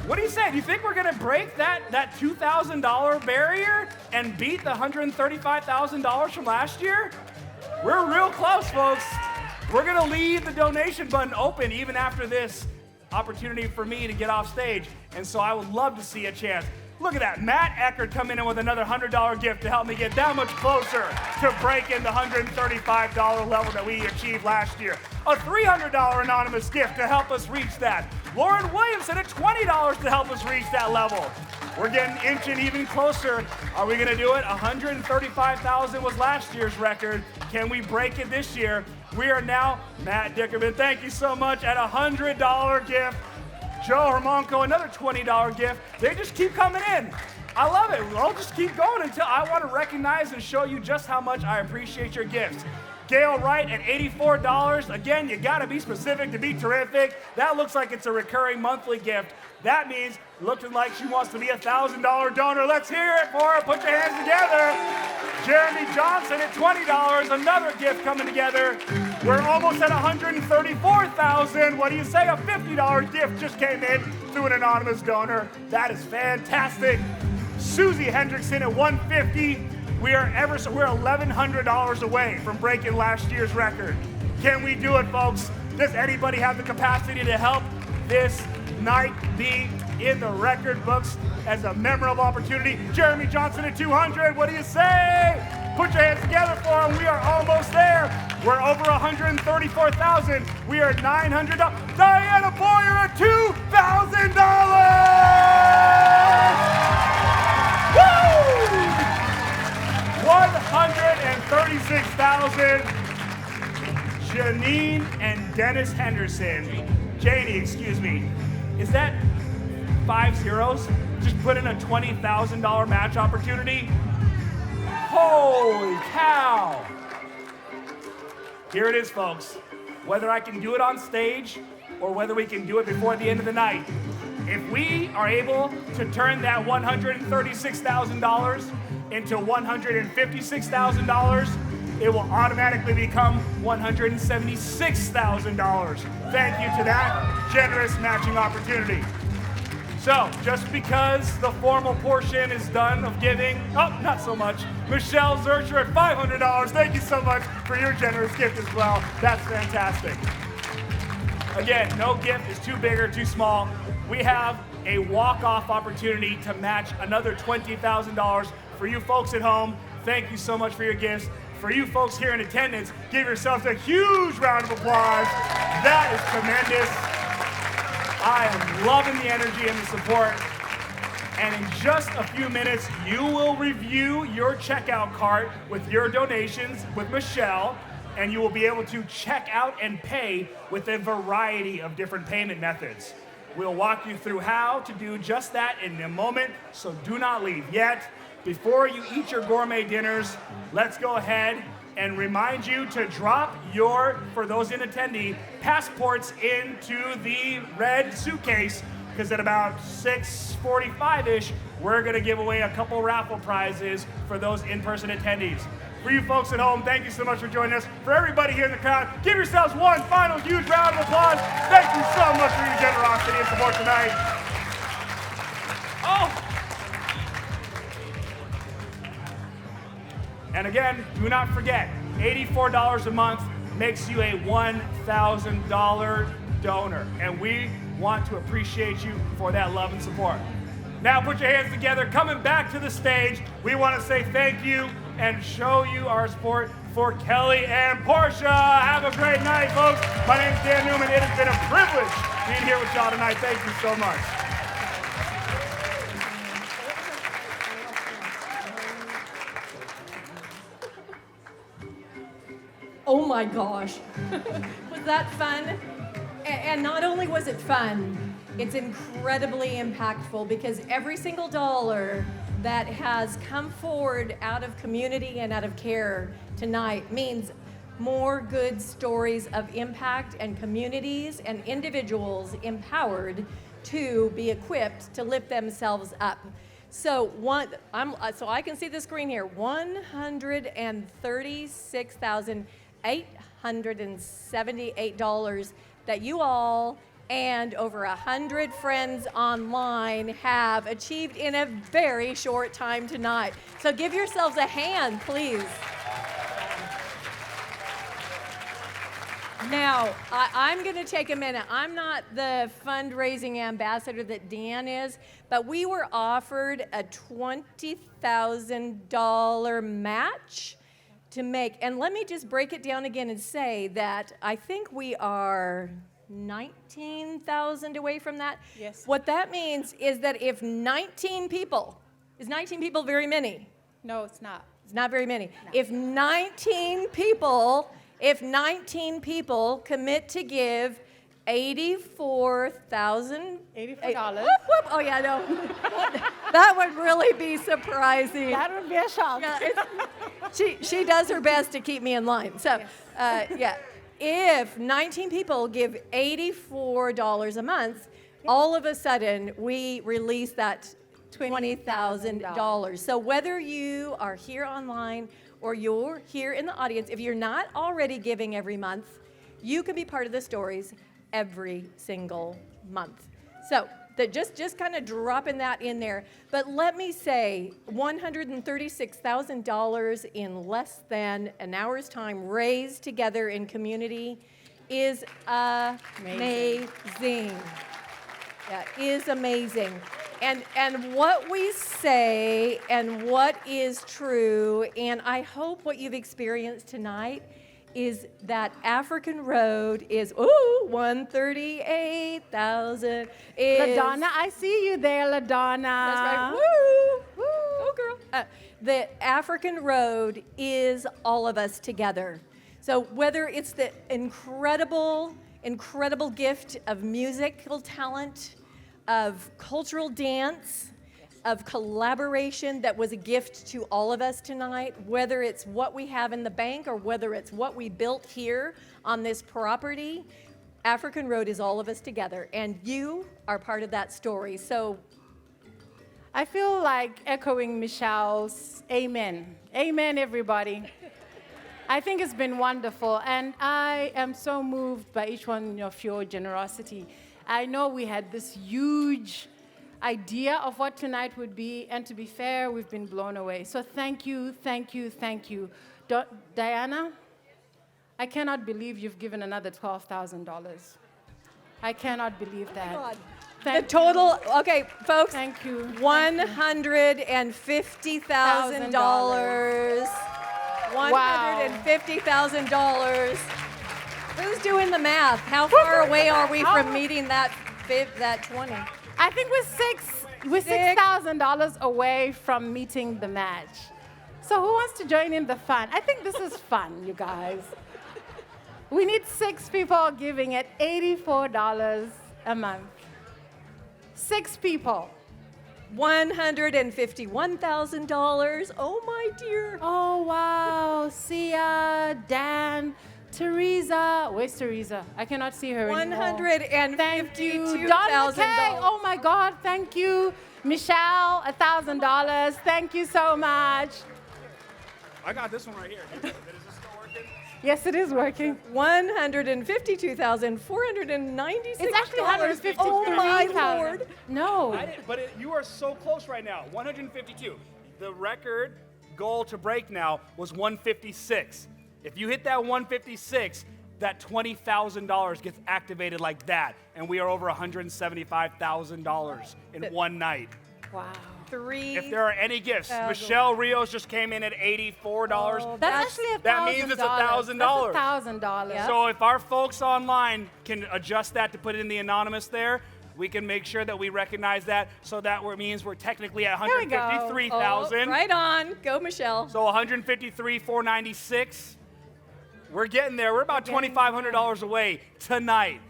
What do you say? Do you think we're going to break that $2,000 barrier and beat the $135,000 from last year? We're real close, folks. We're going to leave the donation button open even after this opportunity for me to get off stage. And so I would love to see a chance. Look at that. Matt Eckert coming in with another $100 gift to help me get that much closer to breaking the $135 level that we achieved last year. A $300 anonymous gift to help us reach that. Lauren Williamson at $20 to help us reach that level. We're getting inching even closer. Are we going to do it? $135,000 was last year's record. Can we break it this year? We are now, Matt Dickerman, thank you so much, at a $100 gift. Joe Hermonco, another $20 gift. They just keep coming in. I love it. We'll just keep going until I want to recognize and show you just how much I appreciate your gifts. Gail Wright at $84. Again, you got to be specific to be terrific. That looks like it's a recurring monthly gift. That means looking like she wants to be a $1,000 donor. Let's hear it for her. Put your hands together. Jeremy Johnson at $20. Another gift coming together. We're almost at $134,000. What do you say? A $50 gift just came in through an anonymous donor. That is fantastic. Susie Hendrickson at $150. We're $1,100 away from breaking last year's record. Can we do it, folks? Does anybody have the capacity to help this night be in the record books as a memorable opportunity? Jeremy Johnson at $200. What do you say? Put your hands together for him. We are almost there. We're over $134,000. We are $900. Diana Boyer at $2,000. Woo! $136,000. Janine and Dennis Henderson. Janie, excuse me. Is that 5 zeros? Just put in a $20,000 match opportunity. Holy cow! Here it is, folks. Whether I can do it on stage or whether we can do it before the end of the night. If we are able to turn that $136,000 into $156,000, it will automatically become $176,000. Thank you to that generous matching opportunity. So, just because the formal portion is done of giving, not so much. Michelle Zurcher at $500. Thank you so much for your generous gift as well. That's fantastic. Again, no gift is too big or too small. We have a walk-off opportunity to match another $20,000 for you folks at home. Thank you so much for your gifts. For you folks here in attendance, give yourselves a huge round of applause. That is tremendous. I am loving the energy and the support. And in just a few minutes, you will review your checkout cart with your donations with Michelle, and you will be able to check out and pay with a variety of different payment methods. We'll walk you through how to do just that in a moment, so do not leave yet. Before you eat your gourmet dinners, let's go ahead and remind you to drop your, for those in attendee, passports into the red suitcase, because at about 6:45-ish, we're gonna give away a couple raffle prizes for those in-person attendees. For you folks at home, thank you so much for joining us. For everybody here in the crowd, give yourselves one final huge round of applause. Thank you so much for your generosity and support tonight. Oh! And again, do not forget, $84 a month makes you a $1,000 donor. And we want to appreciate you for that love and support. Now put your hands together. Coming back to the stage, we want to say thank you and show you our support for Kelly and Portia. Have a great night, folks. My name is Dan Newman. It has been a privilege being here with y'all tonight. Thank you so much.
Oh my gosh. Was that fun? And not only was it fun, it's incredibly impactful because every single dollar that has come forward out of community and out of care tonight means more good stories of impact and communities and individuals empowered to be equipped to lift themselves up. So so I can see the screen here, $136,878 that you all and over 100 friends online have achieved in a very short time tonight. So give yourselves a hand, please. Now, I'm going to take a minute. I'm not the fundraising ambassador that Dan is, but we were offered a $20,000 match to make, and let me just break it down again and say that I think we are 19,000 away from that.
Yes.
What that means is that if 19 people, is 19 people very many?
No, it's not.
It's not very many. If 19 people commit to give $84,000.
$84.
Oh yeah, no. That would really be surprising.
That would be a shock.
Yeah, she does her best to keep me in line. So, yeah, if 19 people give $84 a month, all of a sudden we release that $20,000. So whether you are here online or you're here in the audience, if you're not already giving every month, you can be part of the stories every single month. So just kind of dropping that in there. But let me say, $136,000 in less than an hour's time raised together in community is amazing. Yeah, is amazing. And what we say and what is true, and I hope what you've experienced tonight is that African Road is, 138,000 is.
LaDonna, I see you there, LaDonna.
That's right. Woo! Woo! Oh, girl. The African Road is all of us together. So whether it's the incredible gift of musical talent, of cultural dance, of collaboration that was a gift to all of us tonight, whether it's what we have in the bank or whether it's what we built here on this property, African Road is all of us together, and you are part of that story. So
I feel like echoing Michelle's amen. Amen, everybody. I think it's been wonderful, and I am so moved by each one of your generosity. I know we had this huge idea of what tonight would be, and to be fair, we've been blown away. So thank you, thank you, thank you. Diana, I cannot believe you've given another $12,000. I cannot believe that.
God. The total, okay, folks.
Thank you.
$150,000. $150,000. Who's doing the math? How far away are we from meeting that 20?
I think we're $6,000 away from meeting the match. So who wants to join in the fun? I think this is fun, you guys. We need 6 people giving at $84 a month. 6 people.
$151,000. Oh my dear.
Oh wow. Sia, Dan, Teresa. Where's Teresa? I cannot see her anymore.
$152,000.
Oh my God, thank you. Michelle, $1,000. Thank you so much.
I got this one right here. Is this still working?
Yes, it is working.
$152,496.
It's actually $153,000.
Oh my Lord.
No.
You are so close right now. 152. The record goal to break now was 156. If you hit that 156, that $20,000 gets activated like that, and we are over $175,000 in one night.
Wow.
If there are any gifts, Michelle Rios just came in at $84.
Oh, that's actually $1,000.
That means it's $1,000.
That's $1,000.
Yep. So if our folks online can adjust that to put it in the anonymous there, we can make sure that we recognize that. So that means we're technically at $153,000.
Right on. Go, Michelle.
So $153,496. We're getting there. We're about $2,500 away tonight.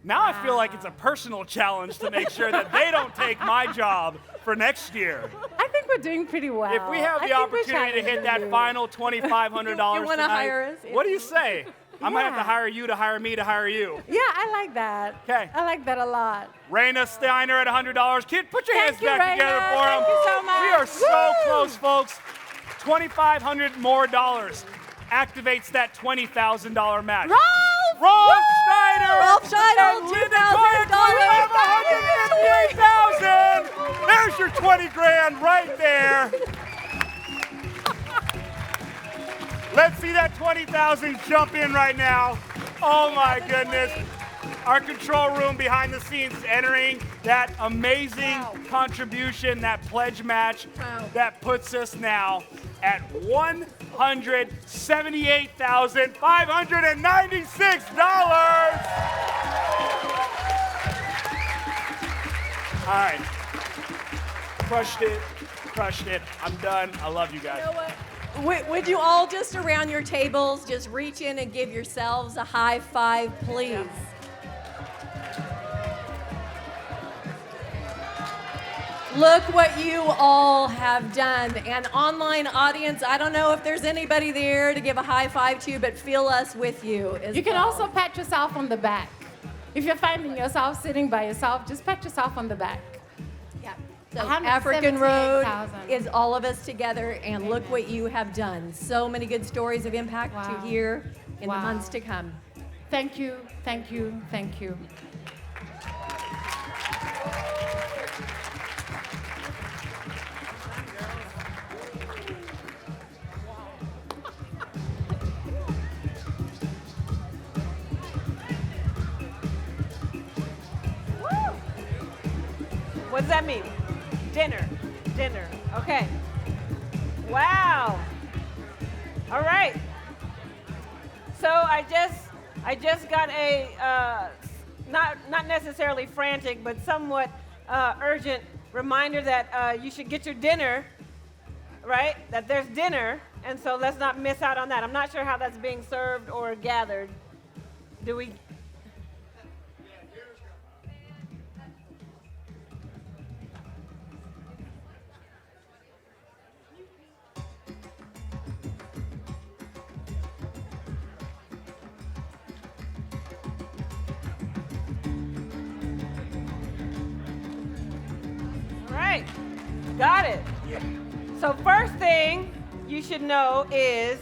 Now I feel like it's a personal challenge to make sure that they don't take my job for next year.
I think we're doing pretty well.
If we have the opportunity to hit that final $2,500
You want to hire us?
what do you say? I might have to hire you to hire me to hire you.
Yeah, I like that.
Okay.
I like that a lot.
Raina Steiner at $100. Kid, put your hands back together for him.
Thank you so much.
We are so close, folks. $2,500 more activates that $20,000 match. Rolf Schneider!
Rolf Schneider,
and Linda Cohen, we have $158,000! There's your 20 grand right there. Let's see that 20,000 jump in right now. Oh my goodness. Our control room behind the scenes is entering that amazing contribution, that pledge match that puts us now at $178,596. All right. Crushed it. I'm done. I love you guys.
You know what? Would you all just around your tables just reach in and give yourselves a high five, please? Look what you all have done. And online audience, I don't know if there's anybody there to give a high five to, but feel us with you as
You can
well.
also pat yourself on the back. If you're finding yourself sitting by yourself, just pat yourself on the back.
Yeah. So African Road
178,000.
is all of us together, and look what you have done. So many good stories of impact to hear in the months to come.
Thank you, thank you, thank you.
What does that mean? Dinner. Okay. Wow. All right. So I just got a not necessarily frantic, but somewhat urgent reminder that you should get your dinner, right? That there's dinner, and so let's not miss out on that. I'm not sure how that's being served or gathered. Do we? Right, got it. So first thing you should know is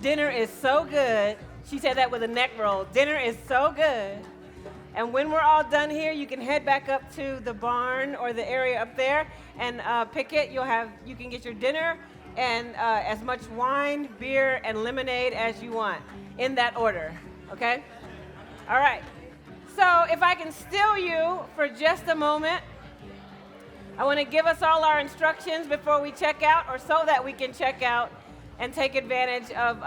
dinner is so good. She said that with a neck roll. Dinner is so good. And when we're all done here, you can head back up to the barn or the area up there and pick it. You can get your dinner and as much wine, beer, and lemonade as you want in that order, okay? All right. So if I can still you for just a moment, I want to give us all our instructions before we check out, or so that we can check out and take advantage of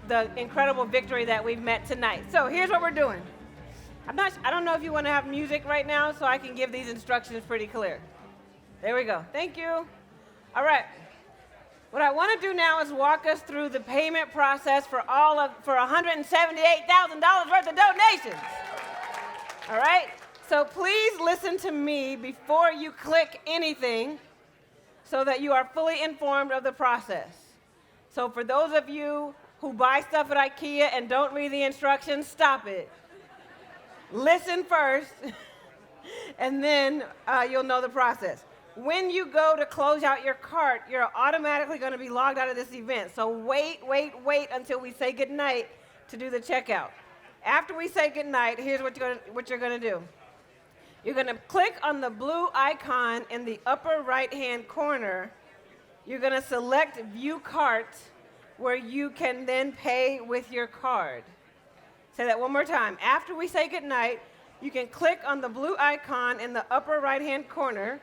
the incredible victory that we've met tonight. So here's what we're doing. I don't know if you want to have music right now, so I can give these instructions pretty clear. There we go. Thank you. All right. What I want to do now is walk us through the payment process for $178,000 worth of donations. All right? So please listen to me before you click anything so that you are fully informed of the process. So for those of you who buy stuff at IKEA and don't read the instructions, stop it. Listen first, and then you'll know the process. When you go to close out your cart, you're automatically going to be logged out of this event. So wait until we say goodnight to do the checkout. After we say goodnight, here's what you're going to do. You're going to click on the blue icon in the upper right-hand corner. You're going to select View Cart, where you can then pay with your card. Say that one more time. After we say goodnight, you can click on the blue icon in the upper right-hand corner,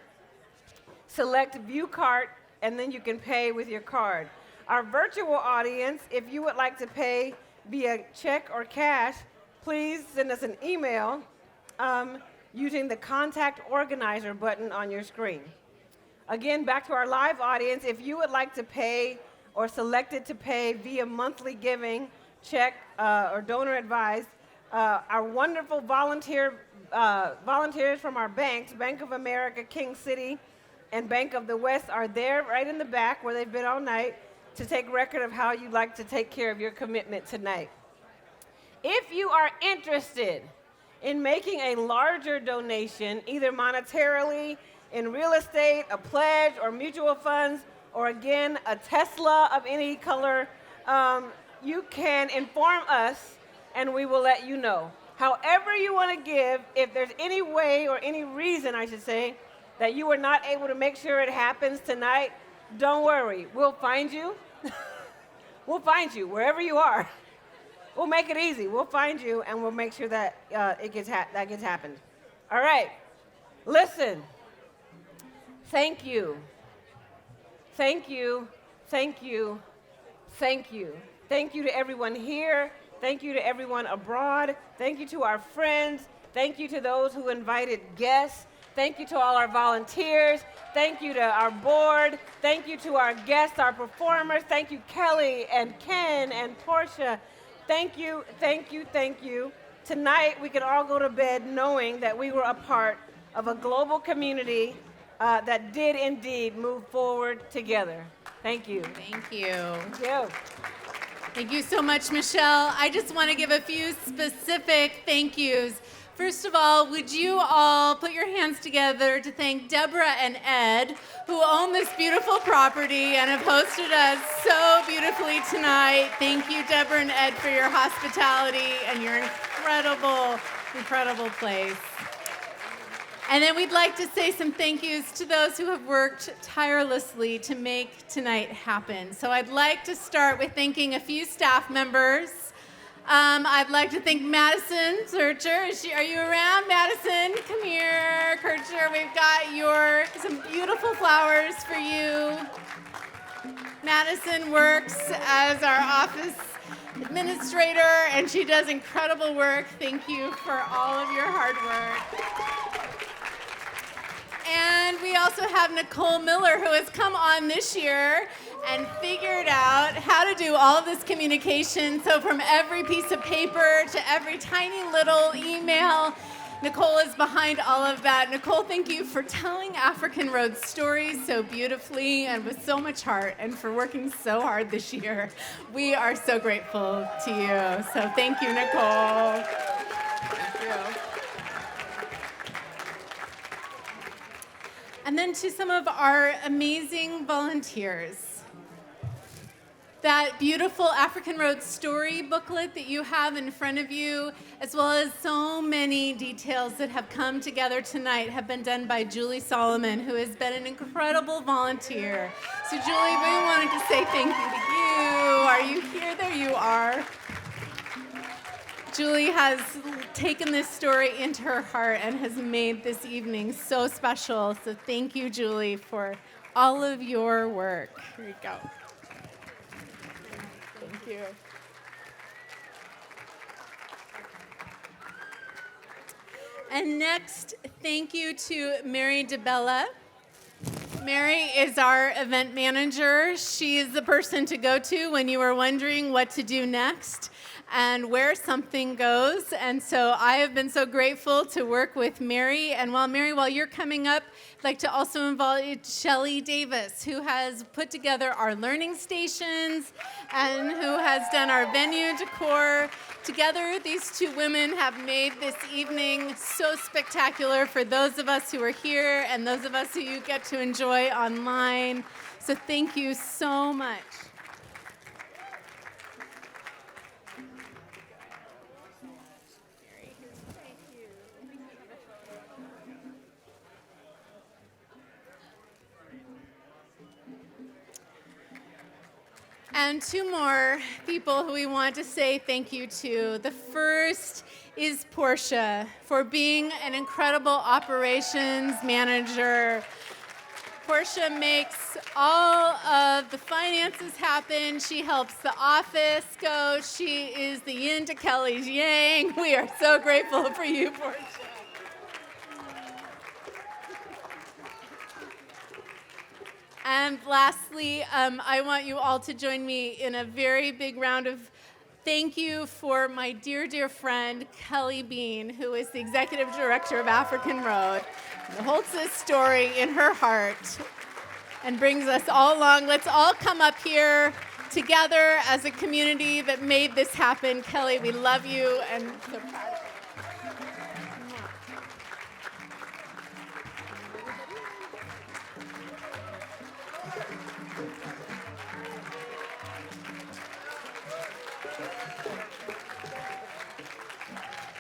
select View Cart, and then you can pay with your card. Our virtual audience, if you would like to pay via check or cash, please send us an email using the Contact Organizer button on your screen. Again, back to our live audience, if you would like to pay or selected to pay via monthly giving, check, or donor advised, our wonderful volunteers from our banks, Bank of America, King City, and Bank of the West are there right in the back where they've been all night to take record of how you'd like to take care of your commitment tonight. If you are interested in making a larger donation, either monetarily, in real estate, a pledge, or mutual funds, or again, a Tesla of any color, you can inform us and we will let you know. However you want to give, if there's any way or any reason, I should say, that you were not able to make sure it happens tonight, don't worry. We'll find you. We'll find you wherever you are. We'll make it easy. We'll find you, and we'll make sure that that gets happened. All right. Listen. Thank you. Thank you. Thank you. Thank you. Thank you to everyone here. Thank you to everyone abroad. Thank you to our friends. Thank you to those who invited guests. Thank you to all our volunteers. Thank you to our board. Thank you to our guests, our performers. Thank you, Kelly and Ken and Portia. Thank you, thank you, thank you. Tonight, we can all go to bed knowing that we were a part of a global community that did indeed move forward together. Thank you.
Thank you.
Thank you.
Thank you so much, Michelle. I just want to give a few specific thank yous. First of all, would you all put your hands together to thank Deborah and Ed, who own this beautiful property and have hosted us so beautifully tonight. Thank you, Deborah and Ed, for your hospitality and your incredible, incredible place. And then we'd like to say some thank yous to those who have worked tirelessly to make tonight happen. So I'd like to start with thanking a few staff members. I'd like to thank Madison Searcher. Are you around, Madison? Come here, Kircher. We've got some beautiful flowers for you. Madison works as our office administrator, and she does incredible work. Thank you for all of your hard work. And we also have Nicole Miller, who has come on this year and figured out how to do all of this communication. So from every piece of paper to every tiny little email, Nicole is behind all of that. Nicole, thank you for telling African Road stories so beautifully and with so much heart, and for working so hard this year. We are so grateful to you. So thank you, Nicole. Thank you. And then to some of our amazing volunteers. That beautiful African Road story booklet that you have in front of you, as well as so many details that have come together tonight, have been done by Julie Solomon, who has been an incredible volunteer. So Julie, we wanted to say thank you to you. Are you here? There you are. Julie has taken this story into her heart and has made this evening so special. So thank you, Julie, for all of your work. Here you go. Thank you. And next, thank you to Mary DeBella. Mary is our event manager. She is the person to go to when you are wondering what to do next and where something goes. And so I have been so grateful to work with Mary. And while you're coming up, I'd like to also invite Shelley Davis, who has put together our learning stations and who has done our venue decor. Together, these two women have made this evening so spectacular for those of us who are here and those of us who you get to enjoy online. So thank you so much. And two more people who we want to say thank you to. The first is Portia for being an incredible operations manager. Portia makes all of the finances happen. She helps the office go. She is the yin to Kelly's yang. We are so grateful for you, Portia. And lastly, I want you all to join me in a very big round of thank you for my dear, dear friend, Kelly Bean, who is the executive director of African Road, who holds this story in her heart and brings us all along. Let's all come up here together as a community that made this happen. Kelly, we love you and so proud of you.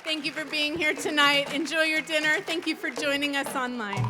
Thank you for being here tonight. Enjoy your dinner. Thank you for joining us online.